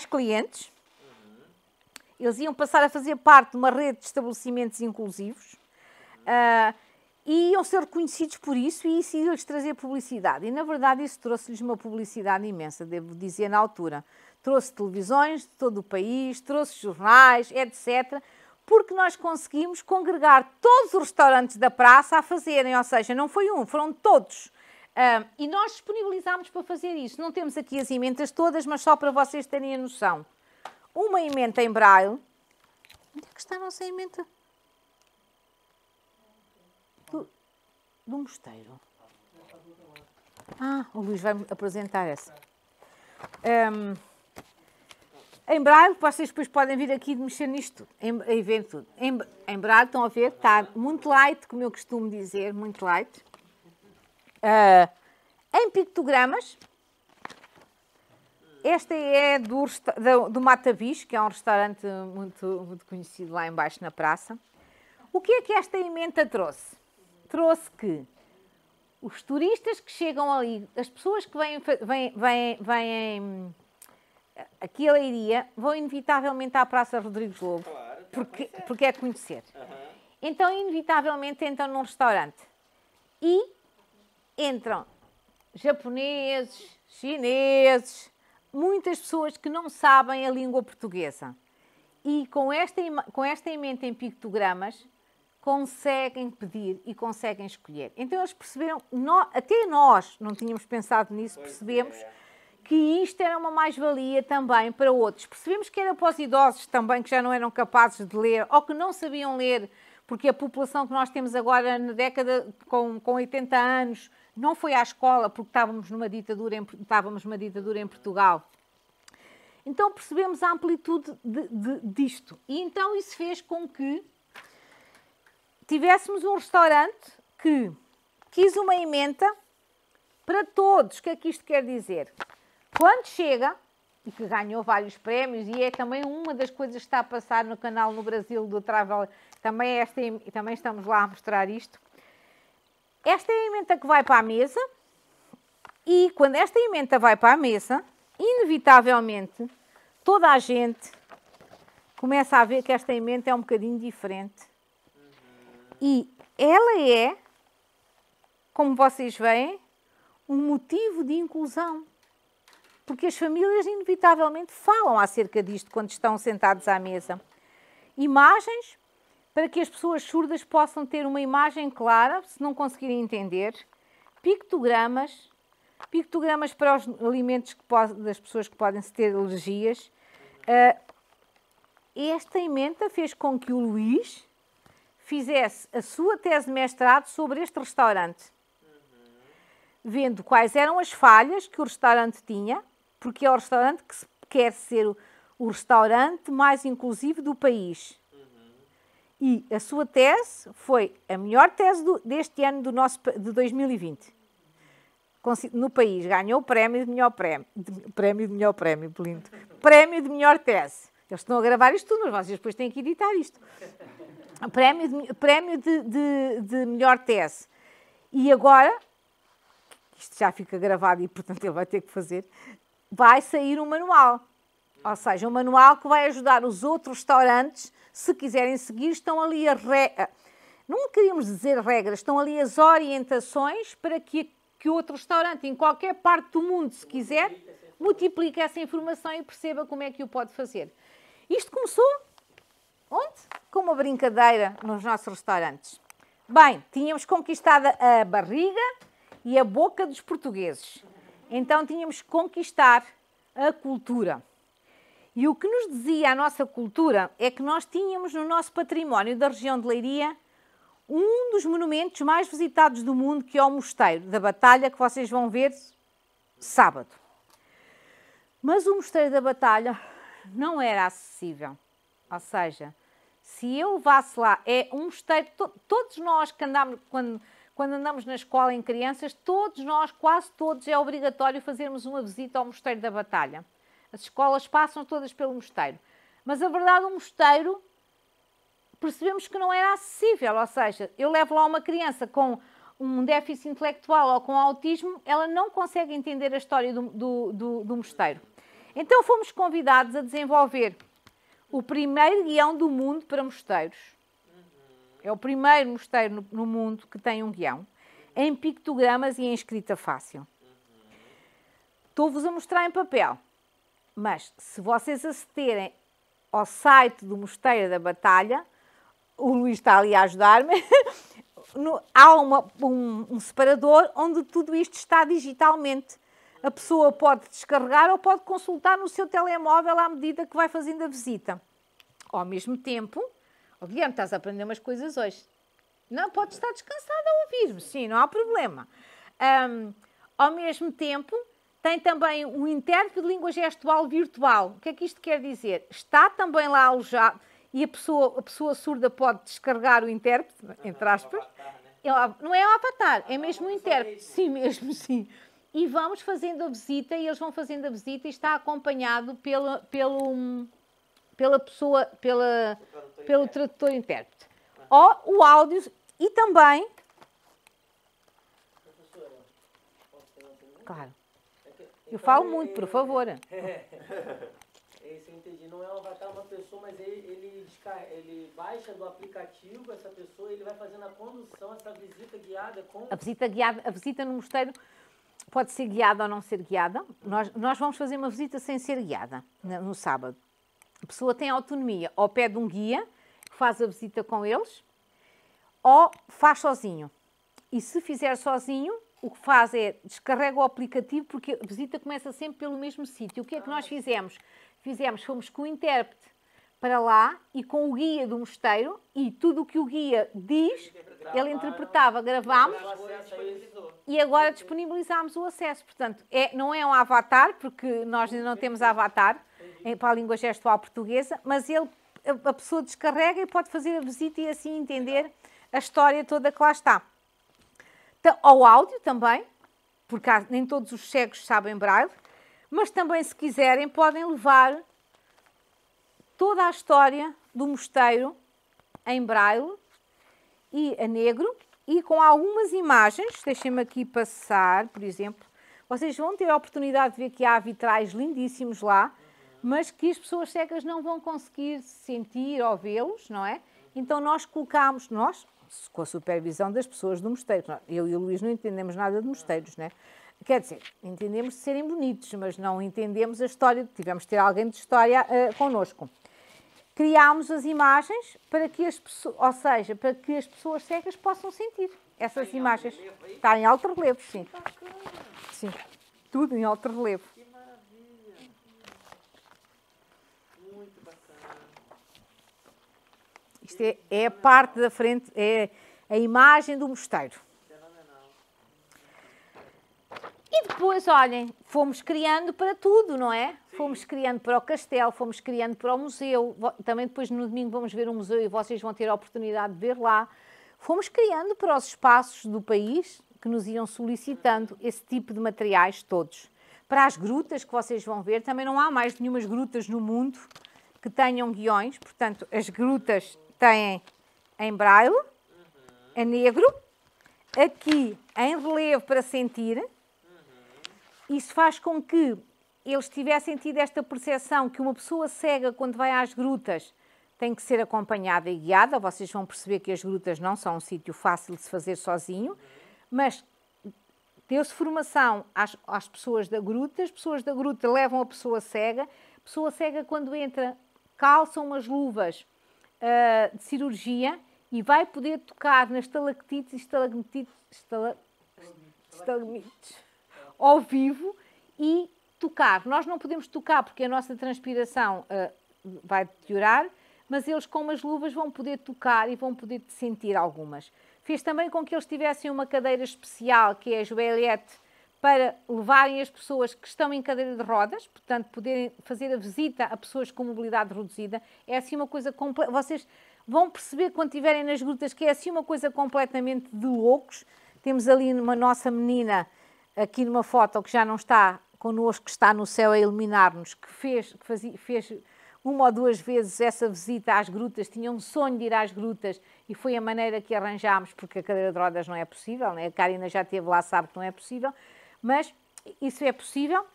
clientes, eles iam passar a fazer parte de uma rede de estabelecimentos inclusivos, e iam ser reconhecidos por isso e isso ia-lhes trazer publicidade. E, na verdade, isso trouxe-lhes uma publicidade imensa, devo dizer, na altura. Trouxe televisões de todo o país, trouxe jornais, etc., porque nós conseguimos congregar todos os restaurantes da praça a fazerem, ou seja, não foi um, foram todos. E nós disponibilizámos para fazer isso. Não temos aqui as emendas todas, mas só para vocês terem a noção. Uma emenda em braille. Onde é que está a nossa emenda? Do mosteiro. O Luís vai-me apresentar essa. Em braille, vocês depois podem vir aqui mexer nisto tudo, e ver tudo. Em braille, estão a ver, está muito light, como eu costumo dizer, muito light. Em pictogramas, esta é do Matavis, que é um restaurante muito conhecido lá embaixo na praça. O que é que esta emenda trouxe? Trouxe que os turistas que chegam ali, as pessoas que vêm aqui a Leiria, vão inevitavelmente à Praça Rodrigues Lobo, claro, porque é conhecer. Então, inevitavelmente, entram num restaurante e entram japoneses, chineses, muitas pessoas que não sabem a língua portuguesa. E com esta emenda em pictogramas, conseguem pedir e conseguem escolher. Então eles perceberam, até nós não tínhamos pensado nisso, percebemos que isto era uma mais-valia também para outros. Percebemos que era para os idosos também, que já não eram capazes de ler ou que não sabiam ler, porque a população que nós temos agora na década com 80 anos não foi à escola porque estávamos numa ditadura em Portugal. Então percebemos a amplitude disto. E então isso fez com que tivéssemos um restaurante que quis uma emenda para todos. O que é que isto quer dizer? Quando chega, e que ganhou vários prémios, e é também uma das coisas que está a passar no canal no Brasil do Travel, também estamos lá a mostrar isto. Esta é a emenda que vai para a mesa, e quando esta emenda vai para a mesa, inevitavelmente, toda a gente começa a ver que esta emenda é um bocadinho diferente. E ela é, como vocês veem, um motivo de inclusão. Porque as famílias, inevitavelmente, falam acerca disto quando estão sentados à mesa. Imagens, para que as pessoas surdas possam ter uma imagem clara, se não conseguirem entender. Pictogramas para os alimentos das pessoas que podem ter alergias. Esta emenda fez com que o Luís fizesse a sua tese de mestrado sobre este restaurante, vendo quais eram as falhas que o restaurante tinha, porque é o restaurante que quer ser o restaurante mais inclusivo do país. E a sua tese foi a melhor tese deste ano de 2020. No país, ganhou o prémio de melhor prémio. Prémio de melhor tese. Eles estão a gravar isto tudo, mas vocês depois têm que editar isto. Prémio de melhor tese. E agora, isto já fica gravado e, portanto, ele vai ter que fazer, vai sair um manual. Ou seja, um manual que vai ajudar os outros restaurantes, se quiserem seguir, estão ali não queríamos dizer regras, estão ali as orientações para que outro restaurante, em qualquer parte do mundo, se quiser, multiplique essa informação e perceba como é que o pode fazer. Isto começou onde? Com uma brincadeira nos nossos restaurantes. Bem, tínhamos conquistado a barriga e a boca dos portugueses. Então tínhamos que conquistar a cultura. E o que nos dizia a nossa cultura é que nós tínhamos no nosso património da região de Leiria um dos monumentos mais visitados do mundo, que é o Mosteiro da Batalha, que vocês vão ver sábado. Mas o Mosteiro da Batalha não era acessível. Ou seja, se eu levasse lá, é um mosteiro, todos nós que andamos, quando andamos na escola em crianças, todos nós, quase todos, é obrigatório fazermos uma visita ao Mosteiro da Batalha. As escolas passam todas pelo mosteiro. Mas a verdade, o mosteiro, percebemos que não era acessível. Ou seja, eu levo lá uma criança com um déficit intelectual ou com autismo, ela não consegue entender a história do mosteiro. Então fomos convidados a desenvolver o primeiro guião do mundo para mosteiros. É o primeiro mosteiro no mundo que tem um guião, em pictogramas e em escrita fácil. Estou-vos a mostrar em papel. Mas, se vocês acederem ao site do Mosteiro da Batalha, o Luís está ali a ajudar-me, há um separador onde tudo isto está digitalmente. A pessoa pode descarregar ou pode consultar no seu telemóvel à medida que vai fazendo a visita. Ao mesmo tempo, Guilherme, estás a aprender umas coisas hoje. Não, podes estar descansado a ouvir-me, sim, não há problema. Ao mesmo tempo, tem também um intérprete de língua gestual virtual. O que é que isto quer dizer? Está também lá alojado e a pessoa surda pode descarregar o intérprete, entre aspas. Não é um avatar, é mesmo um intérprete. Sim, mesmo, sim. E vamos fazendo a visita, e eles vão fazendo a visita e está acompanhado pela pessoa, pelo tradutor intérprete. O áudio e também... Claro. Eu falo muito, por favor. Isso eu entendi. Não é um avatar, uma pessoa, mas ele baixa do aplicativo essa pessoa e ele vai fazendo a condução, essa visita guiada com... A visita no mosteiro pode ser guiada ou não ser guiada. Nós vamos fazer uma visita sem ser guiada, no sábado. A pessoa tem autonomia, ou pede um guia, que faz a visita com eles, ou faz sozinho. E se fizer sozinho, o que faz é descarrega o aplicativo, porque a visita começa sempre pelo mesmo sítio. O que é que nós fizemos? Fomos com o intérprete para lá e com o guia do mosteiro, e tudo o que o guia diz, ele interpretava, gravámos e agora disponibilizámos o acesso. Portanto, não é um avatar, porque nós ainda não temos avatar para a língua gestual portuguesa, mas a pessoa descarrega e pode fazer a visita e assim entender a história toda que lá está. Ao áudio também, porque nem todos os cegos sabem braille, mas também, se quiserem, podem levar toda a história do mosteiro em braille e a negro e com algumas imagens. Deixem-me aqui passar, por exemplo. Vocês vão ter a oportunidade de ver que há vitrais lindíssimos lá, mas que as pessoas cegas não vão conseguir sentir ou vê-los, não é? Então nós colocámos, com a supervisão das pessoas do mosteiro. Eu e o Luís não entendemos nada de mosteiros, né? Quer dizer, entendemos de serem bonitos, mas não entendemos a história. Tivemos de ter alguém de história connosco. Criámos as imagens para que para que as pessoas cegas possam sentir essas imagens. Está em alto relevo, sim. Sim, tudo em alto relevo. Que maravilha! Muito bacana. Isto é a parte da frente, é a imagem do mosteiro. E depois, olhem, fomos criando para tudo, não é? Sim. Fomos criando para o castelo, fomos criando para o museu. Também depois no domingo vamos ver um museu e vocês vão ter a oportunidade de ver lá. Fomos criando para os espaços do país que nos iam solicitando esse tipo de materiais todos. Para as grutas que vocês vão ver, também não há mais nenhumas grutas no mundo que tenham guiões. Portanto, as grutas têm em braille, a negro, aqui em relevo para sentir. Isso faz com que eles tivessem tido esta percepção que uma pessoa cega, quando vai às grutas, tem que ser acompanhada e guiada. Vocês vão perceber que as grutas não são um sítio fácil de se fazer sozinho, mas deu-se formação às pessoas da gruta, as pessoas da gruta levam a pessoa cega quando entra calça umas luvas de cirurgia e vai poder tocar nas estalactites e estalagmites ao vivo e tocar. Nós não podemos tocar porque a nossa transpiração vai deteriorar, mas eles com umas luvas vão poder tocar e vão poder sentir algumas. Fez também com que eles tivessem uma cadeira especial, que é a joelhete, para levarem as pessoas que estão em cadeira de rodas, portanto, poderem fazer a visita a pessoas com mobilidade reduzida. É assim uma coisa completa. Vocês vão perceber quando estiverem nas grutas que é assim uma coisa completamente de loucos. Temos ali uma nossa menina, aqui numa foto, que já não está connosco, que está no céu a iluminar-nos, que fez uma ou duas vezes essa visita às grutas, tinha um sonho de ir às grutas e foi a maneira que arranjámos, porque a cadeira de rodas não é possível, né? A Karina já esteve lá, sabe que não é possível, mas isso é possível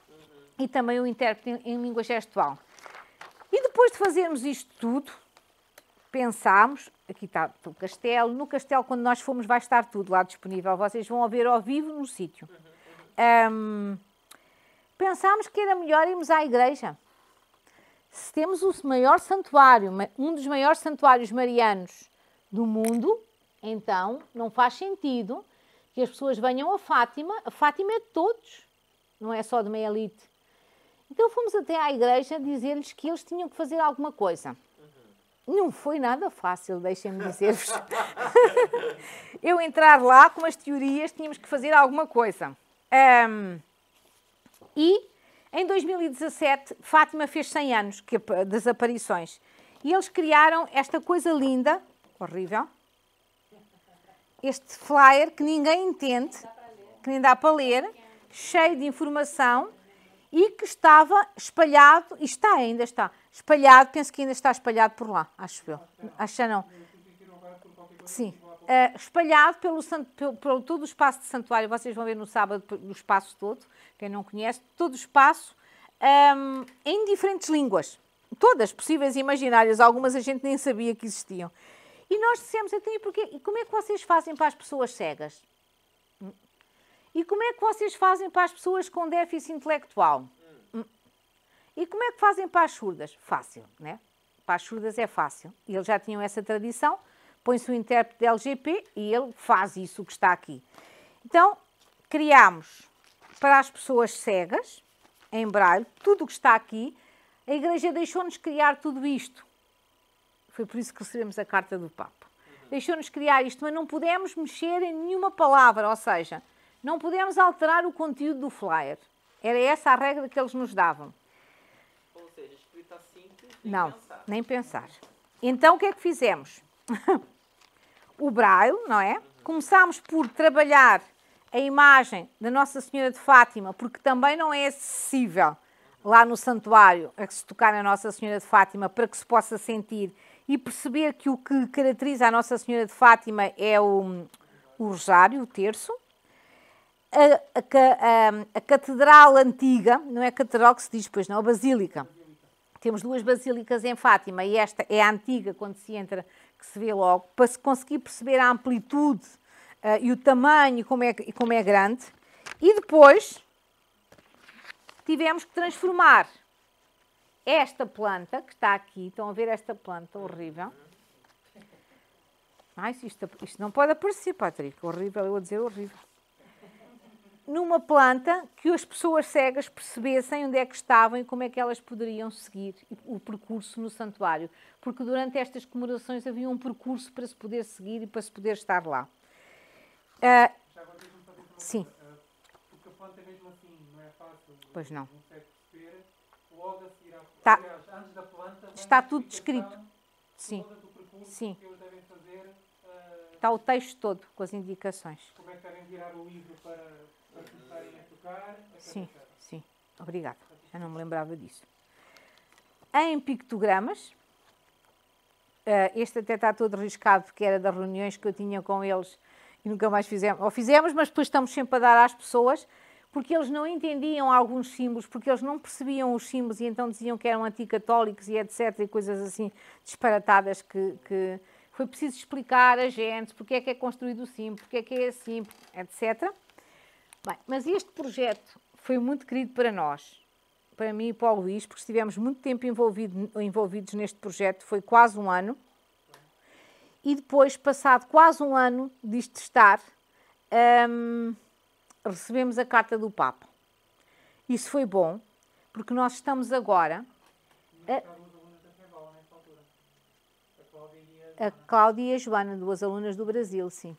e também o intérprete em língua gestual. E depois de fazermos isto tudo, pensámos, aqui está o castelo, no castelo quando nós fomos vai estar tudo lá disponível, vocês vão ver ao vivo no sítio. Pensámos que era melhor irmos à igreja. Se temos o maior santuário, um dos maiores santuários marianos do mundo, então não faz sentido que as pessoas venham a Fátima. A Fátima é de todos, não é só de uma elite. Então fomos até à igreja dizer-lhes que eles tinham que fazer alguma coisa. Não foi nada fácil, deixem-me dizer-vos. Eu entrar lá com as teorias, tínhamos que fazer alguma coisa. E em 2017, Fátima fez 100 anos das aparições. E eles criaram esta coisa linda, horrível, este flyer que ninguém entende, que nem dá para ler, cheio de informação e que estava espalhado, e ainda está espalhado, penso que ainda está espalhado por lá, acho eu. Acho não. Sim. Espalhado pelo todo o espaço de santuário, vocês vão ver no sábado o espaço todo, quem não conhece, todo o espaço, em diferentes línguas, todas possíveis e imaginárias, algumas a gente nem sabia que existiam. E nós dissemos, então, e como é que vocês fazem para as pessoas cegas? E como é que vocês fazem para as pessoas com déficit intelectual? E como é que fazem para as surdas? Fácil, né? Para as surdas é fácil. E eles já tinham essa tradição. Põe-se o intérprete de LGP e ele faz isso que está aqui. Então, criámos para as pessoas cegas, em braille, tudo o que está aqui. A Igreja deixou-nos criar tudo isto. Foi por isso que recebemos a carta do Papa. Deixou-nos criar isto, mas não pudemos mexer em nenhuma palavra, ou seja, não pudemos alterar o conteúdo do flyer. Era essa a regra que eles nos davam. Ou seja, escrita simples, não, nem pensar. Então, o que é que fizemos? O braille, não é? Começámos por trabalhar a imagem da Nossa Senhora de Fátima, porque também não é acessível lá no santuário a que se tocar na Nossa Senhora de Fátima para que se possa sentir e perceber que o que caracteriza a Nossa Senhora de Fátima é o rosário, o terço. A catedral antiga, não é a catedral que se diz, pois não, a basílica. Temos duas basílicas em Fátima e esta é a antiga, quando se entra, que se vê logo, para se conseguir perceber a amplitude e o tamanho e como é grande. E depois tivemos que transformar esta planta, que está aqui, estão a ver esta planta horrível. Ai, isto não pode aparecer, Patrick, horrível, eu vou dizer horrível. Numa planta que as pessoas cegas percebessem onde é que estavam e como é que elas poderiam seguir o percurso no santuário. Porque durante estas comemorações havia um percurso para se poder seguir e para se poder estar lá. Sim. Porque a planta mesmo assim não é fácil. Pois não. Não sei perceber. Logo a seguir Tá. aliás, antes da planta, Está tudo descrito. Sim. toda do percurso Sim. que eles devem fazer. Está o texto todo com as indicações. Como é que devem virar o livro para começarem a tocar. Sim, sim. Obrigada. Eu não me lembrava disso. Em pictogramas, este até está todo riscado porque era das reuniões que eu tinha com eles e nunca mais fizemos. Ou fizemos, mas depois estamos sempre a dar às pessoas. porque eles não entendiam alguns símbolos, porque eles não percebiam os símbolos e então diziam que eram anticatólicos e etc. e coisas assim disparatadas que foi preciso explicar a gente porque é que é construído o símbolo, porque é que é assim, etc. Bem, mas este projeto foi muito querido para nós, para mim e para o Luís, porque estivemos muito tempo envolvidos neste projeto, foi quase um ano. E depois, passado quase um ano disto estar, recebemos a carta do Papa. Isso foi bom, porque nós estamos agora... A Cláudia e a Joana, 2 alunas do Brasil, sim.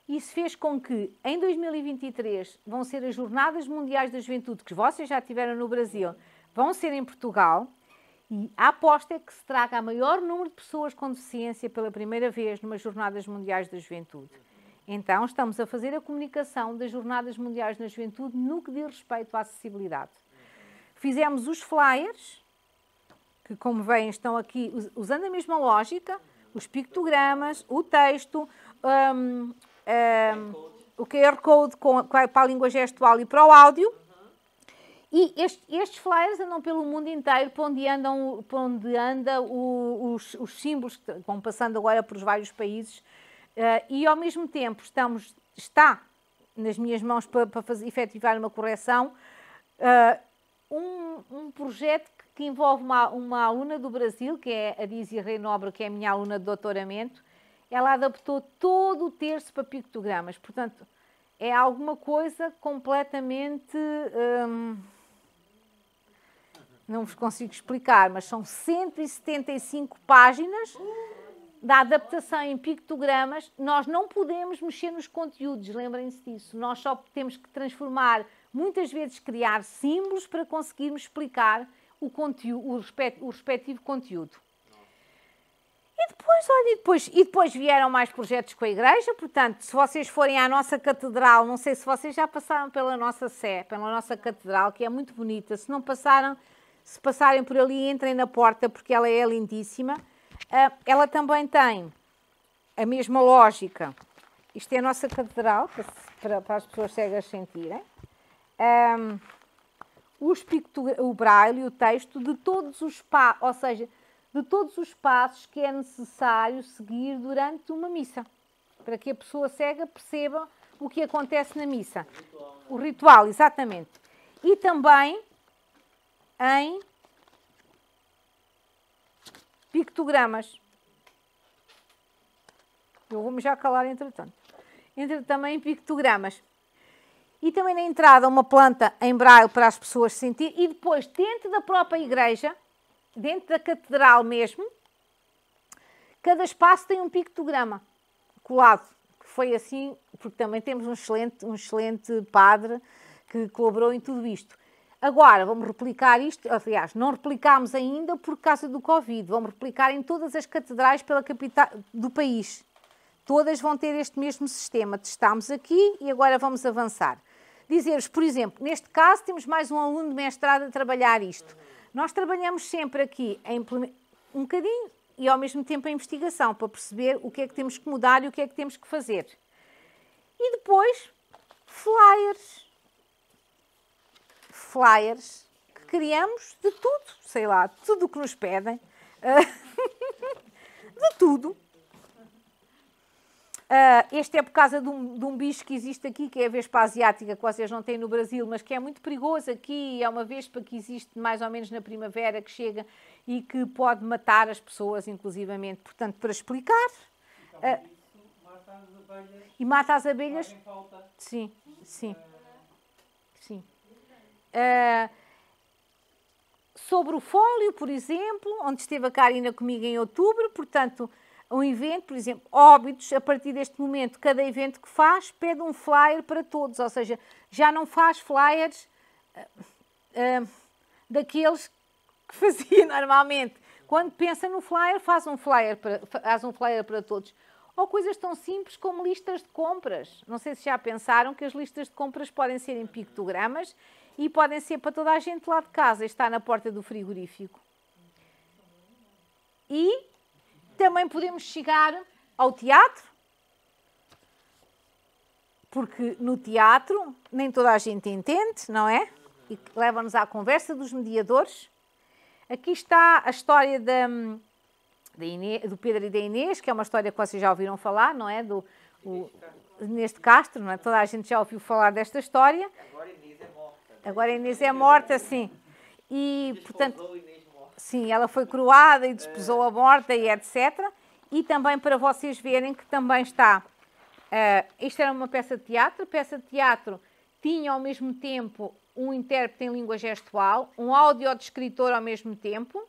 Isso fez com que, em 2023, vão ser as Jornadas Mundiais da Juventude, que vocês já tiveram no Brasil, vão ser em Portugal, e a aposta é que se traga a maior número de pessoas com deficiência pela primeira vez numas Jornadas Mundiais da Juventude. Então, estamos a fazer a comunicação das Jornadas Mundiais da Juventude no que diz respeito à acessibilidade. Fizemos os flyers, que como veem estão aqui, usando a mesma lógica, os pictogramas, o texto, o QR Code para a língua gestual e para o áudio. E estes flyers andam pelo mundo inteiro, para onde andam os símbolos que vão passando agora por vários países. E ao mesmo tempo está nas minhas mãos para efetivar uma correção, um projeto que envolve uma aluna do Brasil, que é a Dizzy Rei Nobre, que é a minha aluna de doutoramento. Ela adaptou todo o terço para pictogramas, portanto, é alguma coisa completamente... não vos consigo explicar, mas são 175 páginas da adaptação em pictogramas. Nós não podemos mexer nos conteúdos, lembrem-se disso. Nós só temos que transformar, muitas vezes criar símbolos para conseguirmos explicar o conteúdo, o respectivo conteúdo. E depois vieram mais projetos com a Igreja, portanto, se vocês forem à nossa catedral, não sei se vocês já passaram pela nossa Sé, pela nossa catedral, que é muito bonita. Se não passaram, se passarem por ali, entrem na porta, porque ela é lindíssima. Ela também tem a mesma lógica. Isto é a nossa catedral, para as pessoas cegas sentirem. O braille e o texto de todos os passos, ou seja, de todos os passos que é necessário seguir durante uma missa, para que a pessoa cega perceba o que acontece na missa. O ritual, exatamente. E também em pictogramas. Eu vou-me já calar entretanto. Também em pictogramas. E também na entrada uma planta em braille para as pessoas sentirem. E depois, dentro da própria igreja, dentro da catedral mesmo, cada espaço tem um pictograma colado. Foi assim, porque também temos um excelente padre que colaborou em tudo isto. Agora, vamos replicar isto, aliás, não replicámos ainda por causa do Covid, vamos replicar em todas as catedrais pela capital do país. Todas vão ter este mesmo sistema. Testámos aqui e agora vamos avançar. Dizer-vos, por exemplo, neste caso temos mais um aluno de mestrado a trabalhar isto. Nós trabalhamos sempre aqui um bocadinho e ao mesmo tempo a investigação, para perceber o que é que temos que mudar e o que é que temos que fazer. E depois, flyers que criamos de tudo, sei lá, tudo o que nos pedem, de tudo. Este é por causa de um bicho que existe aqui, que é a vespa asiática, que vocês não têm no Brasil, mas que é muito perigoso aqui. É uma vespa que existe mais ou menos na primavera, que chega e que pode matar as pessoas, inclusivamente. Portanto, para explicar... mata as abelhas. E mata as abelhas. Fazem falta. Sim. Sobre o fólio, por exemplo, onde esteve a Karina comigo em outubro, portanto... Um evento, por exemplo, Óbidos, a partir deste momento, cada evento que faz pede um flyer para todos, ou seja, já não faz flyers daqueles que fazia normalmente. Quando pensa no flyer, faz um flyer para todos. Ou coisas tão simples como listas de compras. Não sei se já pensaram que as listas de compras podem ser em pictogramas e podem ser para toda a gente lá de casa, está na porta do frigorífico. E também podemos chegar ao teatro, porque no teatro nem toda a gente entende, não é? E leva-nos à conversa dos mediadores. Aqui está a história do Pedro e da Inês, que é uma história que vocês já ouviram falar, não é? Inês de Castro, não é? Toda a gente já ouviu falar desta história. Agora Inês é morta. Agora a Inês é morta, sim. E, portanto, sim, ela foi coroada e desposou a morta e etc. E também para vocês verem que também está... isto era uma peça de teatro. A peça de teatro tinha ao mesmo tempo um intérprete em língua gestual, um audiodescritor ao mesmo tempo.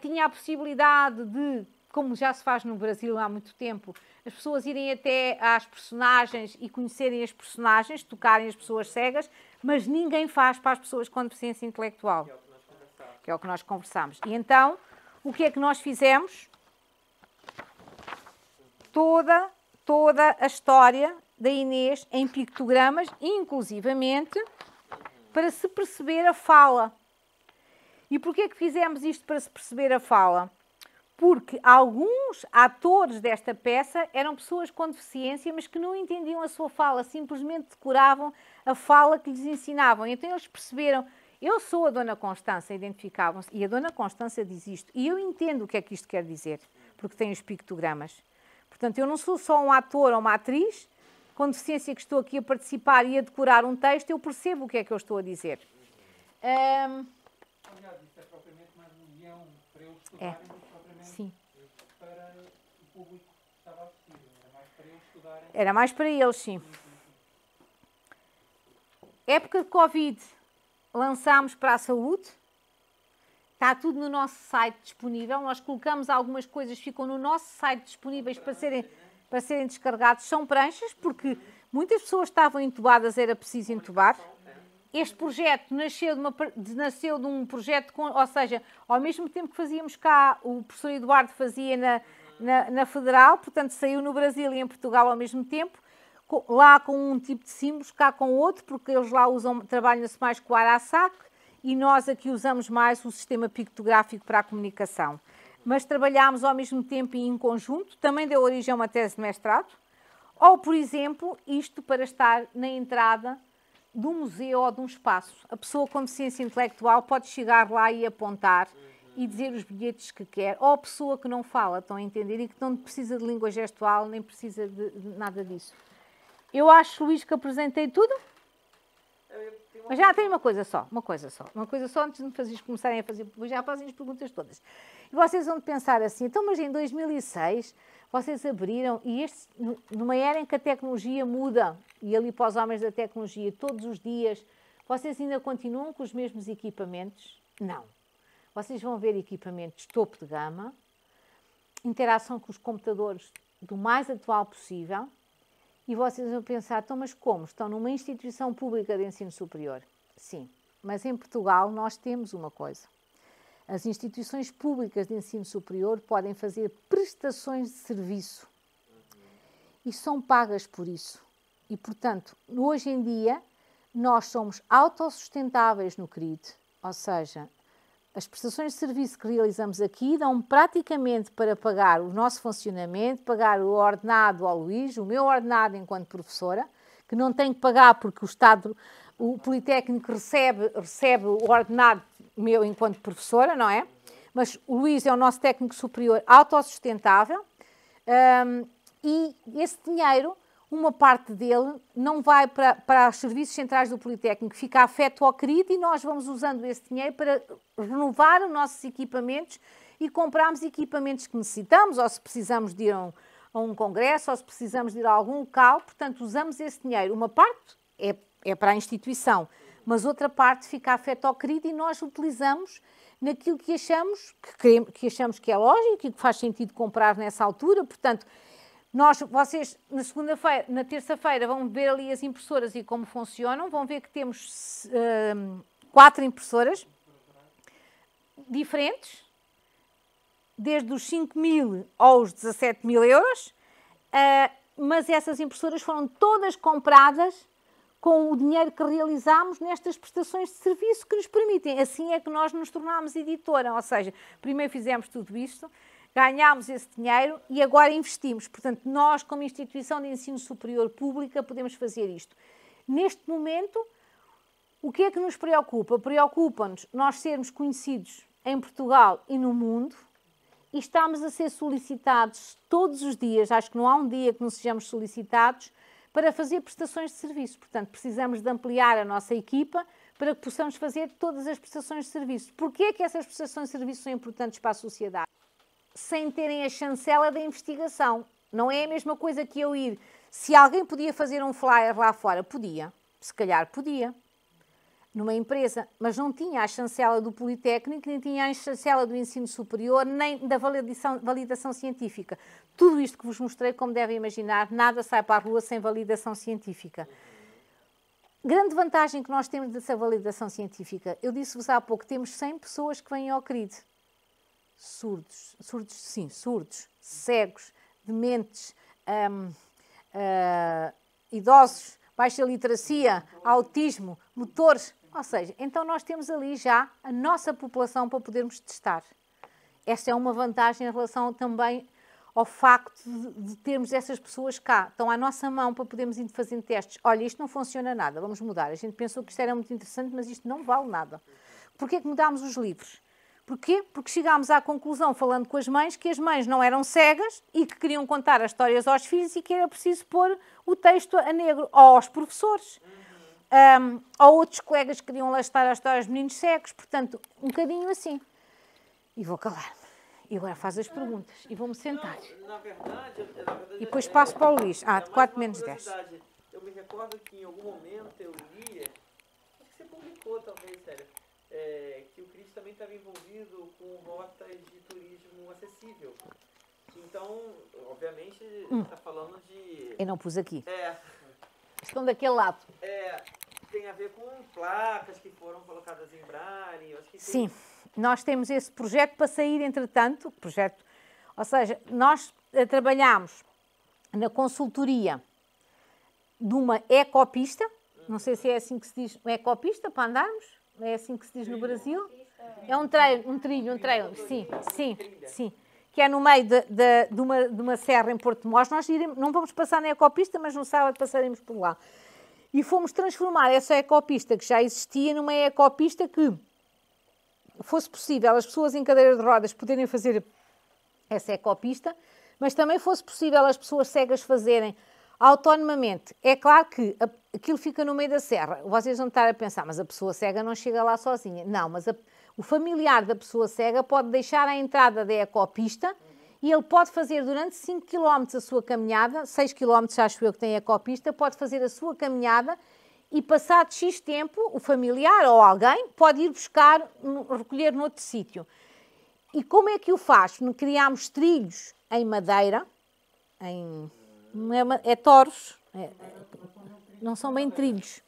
Tinha a possibilidade de, como já se faz no Brasil há muito tempo, as pessoas irem até às personagens e conhecerem as personagens, tocarem as pessoas cegas, mas ninguém faz para as pessoas com deficiência intelectual. Que é o que nós conversamos. E então, o que é que nós fizemos? Toda a história da Inês em pictogramas, inclusivamente para se perceber a fala. E porquê é que fizemos isto para se perceber a fala? Porque alguns atores desta peça eram pessoas com deficiência, mas que não entendiam a sua fala, simplesmente decoravam a fala que lhes ensinavam. Então eles perceberam, eu sou a Dona Constança, identificavam-se, e a Dona Constança diz isto, e eu entendo o que é que isto quer dizer, porque tem os pictogramas. Portanto, eu não sou só um ator ou uma atriz com deficiência que estou aqui a participar e a decorar um texto, eu percebo o que é que eu estou a dizer. Aliás, isso é propriamente mais um guião para eles estudarem do que propriamente Sim. para o público que estava a assistir. Era mais para eles estudarem. Era mais para eles, sim. Época de Covid, lançámos para a saúde. Está tudo no nosso site disponível. Nós colocamos algumas coisas, ficam no nosso site disponíveis para serem descarregados. São pranchas, porque muitas pessoas estavam entubadas, era preciso entubar. Este projeto nasceu de um projeto, ou seja, ao mesmo tempo que fazíamos cá, o professor Eduardo fazia na Federal, portanto saiu no Brasil e em Portugal ao mesmo tempo, lá com um tipo de símbolos, cá com outro, porque eles lá trabalham-se mais com o Arasac, e nós aqui usamos mais o sistema pictográfico para a comunicação. Mas trabalhámos ao mesmo tempo e em conjunto, também deu origem a uma tese de mestrado, ou, por exemplo, isto para estar na entrada de um museu ou de um espaço. A pessoa com deficiência intelectual pode chegar lá e apontar e dizer os bilhetes que quer, ou a pessoa que não fala, estão a entender, e que não precisa de língua gestual, nem precisa de nada disso. Eu acho, Luís, que apresentei tudo. Mas já tem uma coisa só antes de me começarem a fazer, já fazem as perguntas todas. E vocês vão pensar assim, então, mas em 2006 vocês abriram, e numa era em que a tecnologia muda, e ali para os homens da tecnologia, todos os dias, vocês ainda continuam com os mesmos equipamentos? Não. Vocês vão ver equipamentos topo de gama, interação com os computadores do mais atual possível, e vocês vão pensar, então, mas como? Estão numa instituição pública de ensino superior? Sim, mas em Portugal nós temos uma coisa. As instituições públicas de ensino superior podem fazer prestações de serviço e são pagas por isso. E, portanto, hoje em dia, nós somos autossustentáveis no CRID, ou seja, as prestações de serviço que realizamos aqui dão praticamente para pagar o nosso funcionamento, pagar o ordenado ao Luís, o meu ordenado enquanto professora, que não tenho que pagar porque o Politécnico recebe o ordenado meu enquanto professora, não é? Mas o Luís é o nosso técnico superior autossustentável e esse dinheiro, uma parte dele, não vai para os serviços centrais do Politécnico, fica afeto ao CRID e nós vamos usando esse dinheiro para renovar os nossos equipamentos e comprarmos equipamentos que necessitamos, ou se precisamos de ir a um congresso, ou se precisamos de ir a algum local, portanto usamos esse dinheiro. Uma parte é para a instituição, mas outra parte fica afeto ao CRID e nós utilizamos naquilo que achamos que é lógico e que faz sentido comprar nessa altura, portanto, vocês na terça-feira vão ver ali as impressoras e como funcionam, vão ver que temos 4 impressoras diferentes, desde os 5.000 aos 17.000 euros, mas essas impressoras foram todas compradas com o dinheiro que realizámos nestas prestações de serviço que nos permitem. Assim é que nós nos tornámos editora, ou seja, primeiro fizemos tudo isto, ganhámos esse dinheiro e agora investimos. Portanto, nós, como instituição de ensino superior pública, podemos fazer isto. Neste momento, o que é que nos preocupa? Preocupa-nos nós sermos conhecidos em Portugal e no mundo e estamos a ser solicitados todos os dias, acho que não há um dia que não sejamos solicitados, para fazer prestações de serviço. Portanto, precisamos de ampliar a nossa equipa para que possamos fazer todas as prestações de serviço. Porquê é que essas prestações de serviço são importantes para a sociedade? Sem terem a chancela da investigação. Não é a mesma coisa que eu ir. Se alguém podia fazer um flyer lá fora, podia. Se calhar podia. Numa empresa. Mas não tinha a chancela do Politécnico, nem tinha a chancela do ensino superior, nem da validação científica. Tudo isto que vos mostrei, como devem imaginar, nada sai para a rua sem validação científica. Grande vantagem que nós temos dessa validação científica. Eu disse-vos há pouco, temos 100 pessoas que vêm ao CRID. Surdos, cegos, dementes, idosos, baixa literacia, autismo, motores. Ou seja, então nós temos ali já a nossa população para podermos testar. Esta é uma vantagem em relação também ao facto de termos essas pessoas cá. Estão à nossa mão para podermos ir fazendo testes. Olha, isto não funciona nada, vamos mudar. A gente pensou que isto era muito interessante, mas isto não vale nada. Porquê que mudámos os livros? Porquê? Porque chegámos à conclusão, falando com as mães, que as mães não eram cegas e que queriam contar as histórias aos filhos e que era preciso pôr o texto a negro, ou aos professores. Ou outros colegas que queriam lastar as histórias dos meninos cegos. Portanto, um bocadinho assim. E vou calar-me. E agora faz as perguntas. E vou-me sentar. Não, na verdade, E depois passo para o Luís. 4 menos 10. Eu me recordo que em algum momento eu li, acho que você publicou talvez, sério, que o CRID também estava envolvido com rotas de turismo acessível. Então, obviamente, está falando de... Eu não pus aqui. Estão daquele lado. Tem a ver com placas que foram colocadas em braille. Acho que Sim, nós temos esse projeto para sair, entretanto, ou seja, nós trabalhamos na consultoria de uma ecopista, não sei se é assim que se diz, uma ecopista para andarmos, é assim que se diz no Brasil? É um trilho, sim. Que é no meio de uma serra em Porto de Mós. Nós não vamos passar na ecopista, mas no sábado passaremos por lá. E fomos transformar essa ecopista que já existia numa ecopista que fosse possível as pessoas em cadeira de rodas poderem fazer essa ecopista, mas também fosse possível as pessoas cegas fazerem autonomamente. É claro que aquilo fica no meio da serra. Vocês vão estar a pensar, mas a pessoa cega não chega lá sozinha. Não, mas o familiar da pessoa cega pode deixar a entrada da ecopista e ele pode fazer durante 5 km a sua caminhada, 6 km acho eu que tem ecopista, pode fazer a sua caminhada e passado X tempo, o familiar ou alguém pode ir buscar, recolher noutro sítio. E como é que o faz? Criámos trilhos em madeira, toros, não são bem trilhos,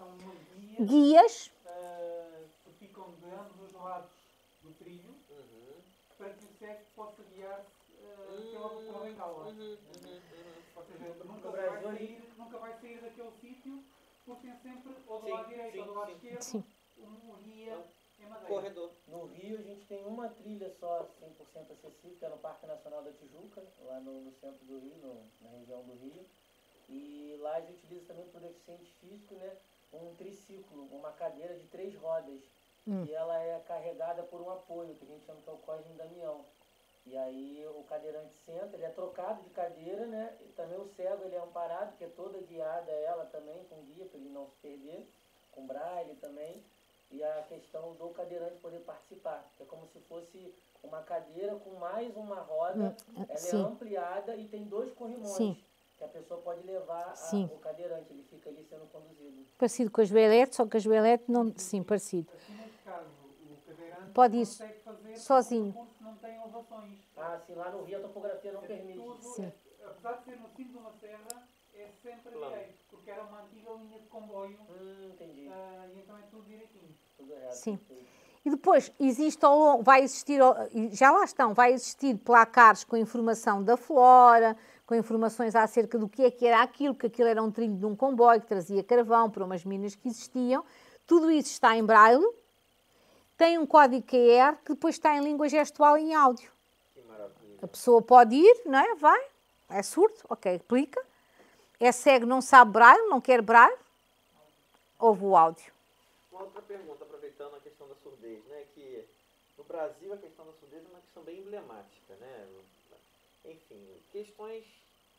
guias. Ficam de ambos os lados do trilho, para que o cego possa guiar-se pela bengala. Ou seja, nunca vai sair daquele sítio, porque tem sempre, ou do lado direito ou do lado esquerdo, um guia em madeira. Corredor. No Rio, a gente tem uma trilha só 100% acessível, que é no Parque Nacional da Tijuca, lá no centro do Rio, na região do Rio. E lá a gente utiliza também para o deficiente físico, né, um triciclo, uma cadeira de 3 rodas. E ela é carregada por um apoio, que a gente chama que é o Cosme Damião. E aí o cadeirante senta, ele é trocado de cadeira, né? E também o cego ele é amparado, que é toda guiada ela também, com guia, para ele não se perder, com braille também. E a questão do cadeirante poder participar, que é como se fosse uma cadeira com mais uma roda, ela é ampliada e tem 2 corrimões, que a pessoa pode levar o cadeirante, ele fica ali sendo conduzido. Parecido com a joelhete, só que a joelhete não... Sim, parecido. Neste caso, o cadeirante pode ir consegue fazer sozinho. porque não tem elevações. Sim, lá no Rio a topografia não permite. Apesar de ser no cimo de uma serra, é sempre direito, porque era uma antiga linha de comboio. Entendi. E então é tudo direitinho. Tudo errado. Sim. E depois existe vai existir, já lá estão, vai existir placares com informação da flora, com informações acerca do que era aquilo, que aquilo era um trilho de um comboio que trazia carvão para umas minas que existiam. Tudo isso está em braille, tem um código QR que depois está em língua gestual e em áudio. Que maravilha. A pessoa pode ir, não é? Vai, é surdo, ok, aplica. É cego, não sabe braille, não quer braille, ouve o áudio. Uma outra pergunta, aproveitando a questão da surdez, né? Que no Brasil a questão da surdez é uma questão bem emblemática, né? Enfim, questões...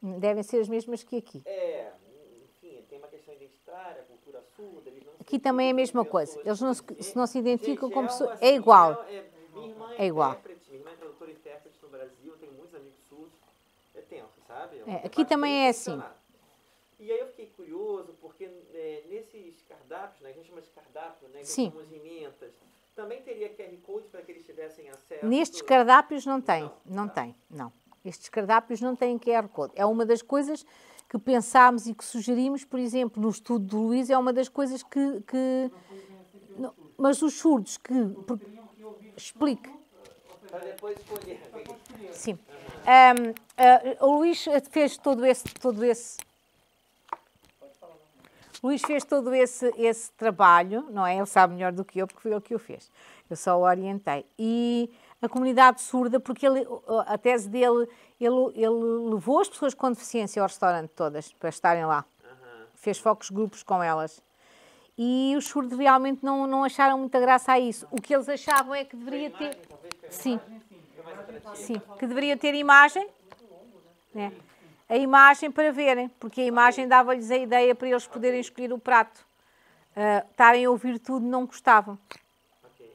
Devem ser as mesmas que aqui. Enfim, tem uma questão identitária, cultura surda, eles não se Aqui também é a mesma pessoas coisa. Eles com não se identificam como deficiência. pessoas. É igual. Minha irmã É igual. minha irmã é tradutora e intérprete no Brasil, eu tenho muitos amigos surdos. É tenso, sabe? Aqui também é assim. E aí eu fiquei curioso, porque nesses cardápios, né, a gente chama de cardápio, né, que Sim. são as emendas, também teria QR Code para que eles tivessem acesso? Nestes cardápios não tem. Não. Estes cardápios não têm QR Code. É uma das coisas que pensámos e que sugerimos, por exemplo, no estudo do Luís, é uma das coisas que não, mas os surdos que... Explique. Para depois escolher. Sim. O Luís fez todo esse Luís fez todo esse trabalho, não é? Ele sabe melhor do que eu, porque foi ele que o fez. Eu só o orientei. E a comunidade surda, porque a tese dele, ele levou as pessoas com deficiência ao restaurante todas, para estarem lá. Fez focos grupos com elas. E os surdos realmente não acharam muita graça a isso. O que eles achavam é que deveria ter... Sim, que deveria ter imagem, né? A imagem para verem, porque a imagem dava-lhes a ideia para eles poderem escolher o prato. Estarem a ouvir tudo não gostavam. Ok.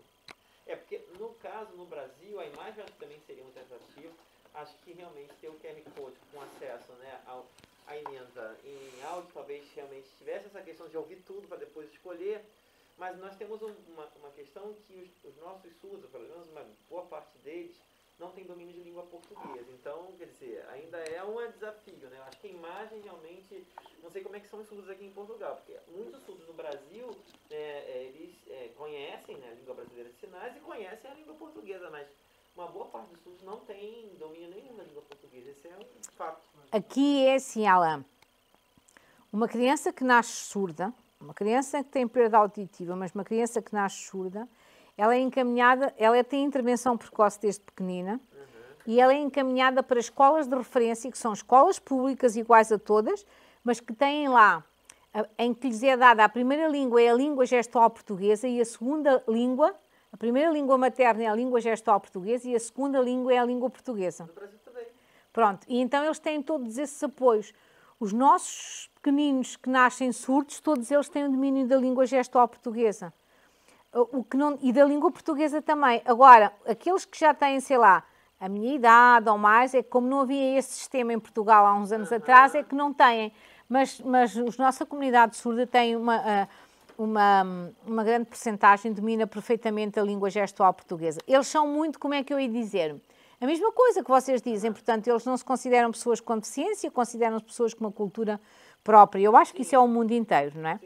É porque, no caso, no Brasil, a imagem acho que também seria muito atrativa. Acho que realmente ter o QR Code com acesso, né, à emenda em áudio, talvez realmente tivesse essa questão de ouvir tudo para depois escolher. Mas nós temos uma questão que os nossos surdos, pelo menos uma boa parte deles, não tem domínio de língua portuguesa. Então, quer dizer, ainda é um desafio, né? Eu acho que a imagem realmente... Não sei como é que são os surdos aqui em Portugal, porque muitos surdos no Brasil, eles conhecem, né, a língua brasileira de sinais e conhecem a língua portuguesa, mas uma boa parte dos surdos não tem domínio nenhum da língua portuguesa. Esse é um fato. Aqui é assim, Alain. Uma criança que nasce surda, uma criança que tem perda auditiva, mas uma criança que nasce surda, ela é encaminhada, ela tem intervenção precoce desde pequenina, e ela é encaminhada para escolas de referência, que são escolas públicas iguais a todas, mas que têm lá, em que lhes é dada a primeira língua é a língua gestual portuguesa e a segunda língua, a primeira língua materna é a língua gestual portuguesa e a segunda língua é a língua portuguesa. No Brasil também. Pronto, e então eles têm todos esses apoios. Os nossos pequeninos que nascem surdos, todos eles têm o domínio da língua gestual portuguesa. E da língua portuguesa também. Agora, aqueles que já têm, sei lá, a minha idade ou mais, é que como não havia esse sistema em Portugal há uns anos atrás, é que não têm. Mas a nossa comunidade surda tem uma grande percentagem, domina perfeitamente a língua gestual portuguesa. Eles são muito, como é que eu ia dizer? A mesma coisa que vocês dizem, portanto, eles não se consideram pessoas com deficiência, consideram-se pessoas com uma cultura própria. Eu acho que isso é o mundo inteiro, não é?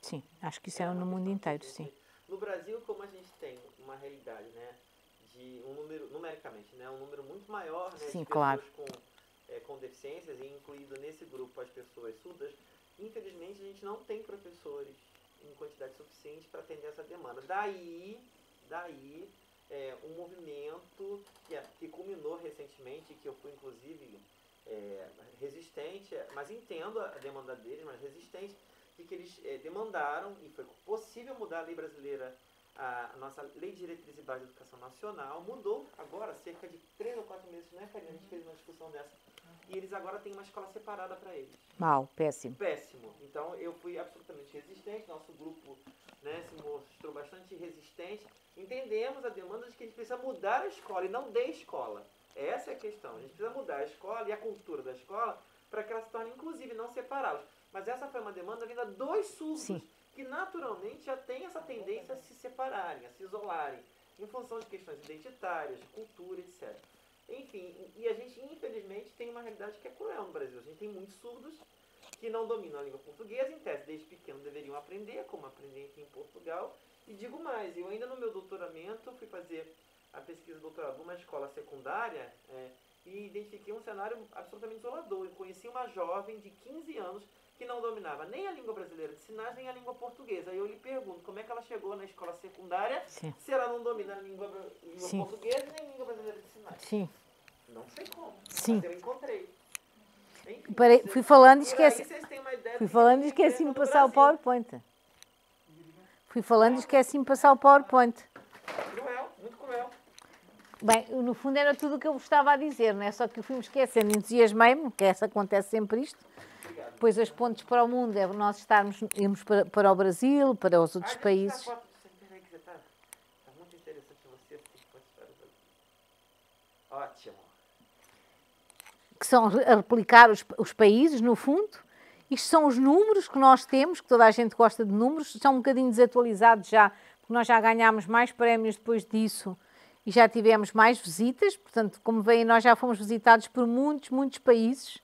Sim, acho que isso é no mundo inteiro, sim. No Brasil, como a gente tem uma realidade, né, de um número, numericamente, né, um número muito maior, né, Sim, de claro. pessoas com deficiências, e incluído nesse grupo as pessoas surdas, infelizmente a gente não tem professores em quantidade suficiente para atender essa demanda. Daí um movimento que culminou recentemente, que eu fui inclusive resistente, mas entendo a demanda deles, mas resistente, de que eles demandaram, e foi possível mudar a lei brasileira, a nossa Lei de Diretrizes e Bases de Educação Nacional, mudou agora, cerca de 3 ou 4 meses, né, Karina? A gente fez uma discussão dessa. E eles agora têm uma escola separada para eles. Mal, péssimo. Péssimo. Então eu fui absolutamente resistente, nosso grupo, né, se mostrou bastante resistente. Entendemos a demanda de que a gente precisa mudar a escola e não de escola. Essa é a questão. A gente precisa mudar a escola e a cultura da escola para que ela se torne inclusive, não separá-los. Mas essa foi uma demanda vinda dos surdos, Sim. que naturalmente já tem essa tendência a se separarem, a se isolarem, em função de questões identitárias, de cultura, etc. Enfim, e a gente infelizmente tem uma realidade que é cruel no Brasil. A gente tem muitos surdos que não dominam a língua portuguesa, em tese desde pequeno deveriam aprender, como aprendem aqui em Portugal. E digo mais, eu ainda no meu doutoramento fui fazer a pesquisa de doutorado numa escola secundária e identifiquei um cenário absolutamente isolador. Eu conheci uma jovem de 15 anos que não dominava nem a língua brasileira de sinais, nem a língua portuguesa. Aí eu lhe pergunto, como é que ela chegou na escola secundária, Sim. se ela não domina a língua Sim. portuguesa nem a língua brasileira de sinais? Sim. Não sei como, Sim. mas eu encontrei. Enfim, Fui falando e por aí esqueci. vocês têm uma ideia Fui do que falando e significa esqueci-me de no passar o Brasil. PowerPoint. Fui falando e esqueci-me de passar o PowerPoint. Cruel, muito cruel. Bem, no fundo era tudo o que eu estava a dizer, não é? Só que eu fui-me esquecendo, entusiasmei-me, que acontece sempre isto. Obrigado. Depois as pontes para o mundo é nós irmos para o Brasil, para os outros países. Foto do centro aí que você tá. Tá muito interessante você assistir com a história do Brasil. Ótimo. Que são a replicar os países, no fundo. Isto são os números que nós temos, que toda a gente gosta de números, são um bocadinho desatualizados já, porque nós já ganhámos mais prémios depois disso e já tivemos mais visitas, portanto, como veem, nós já fomos visitados por muitos países.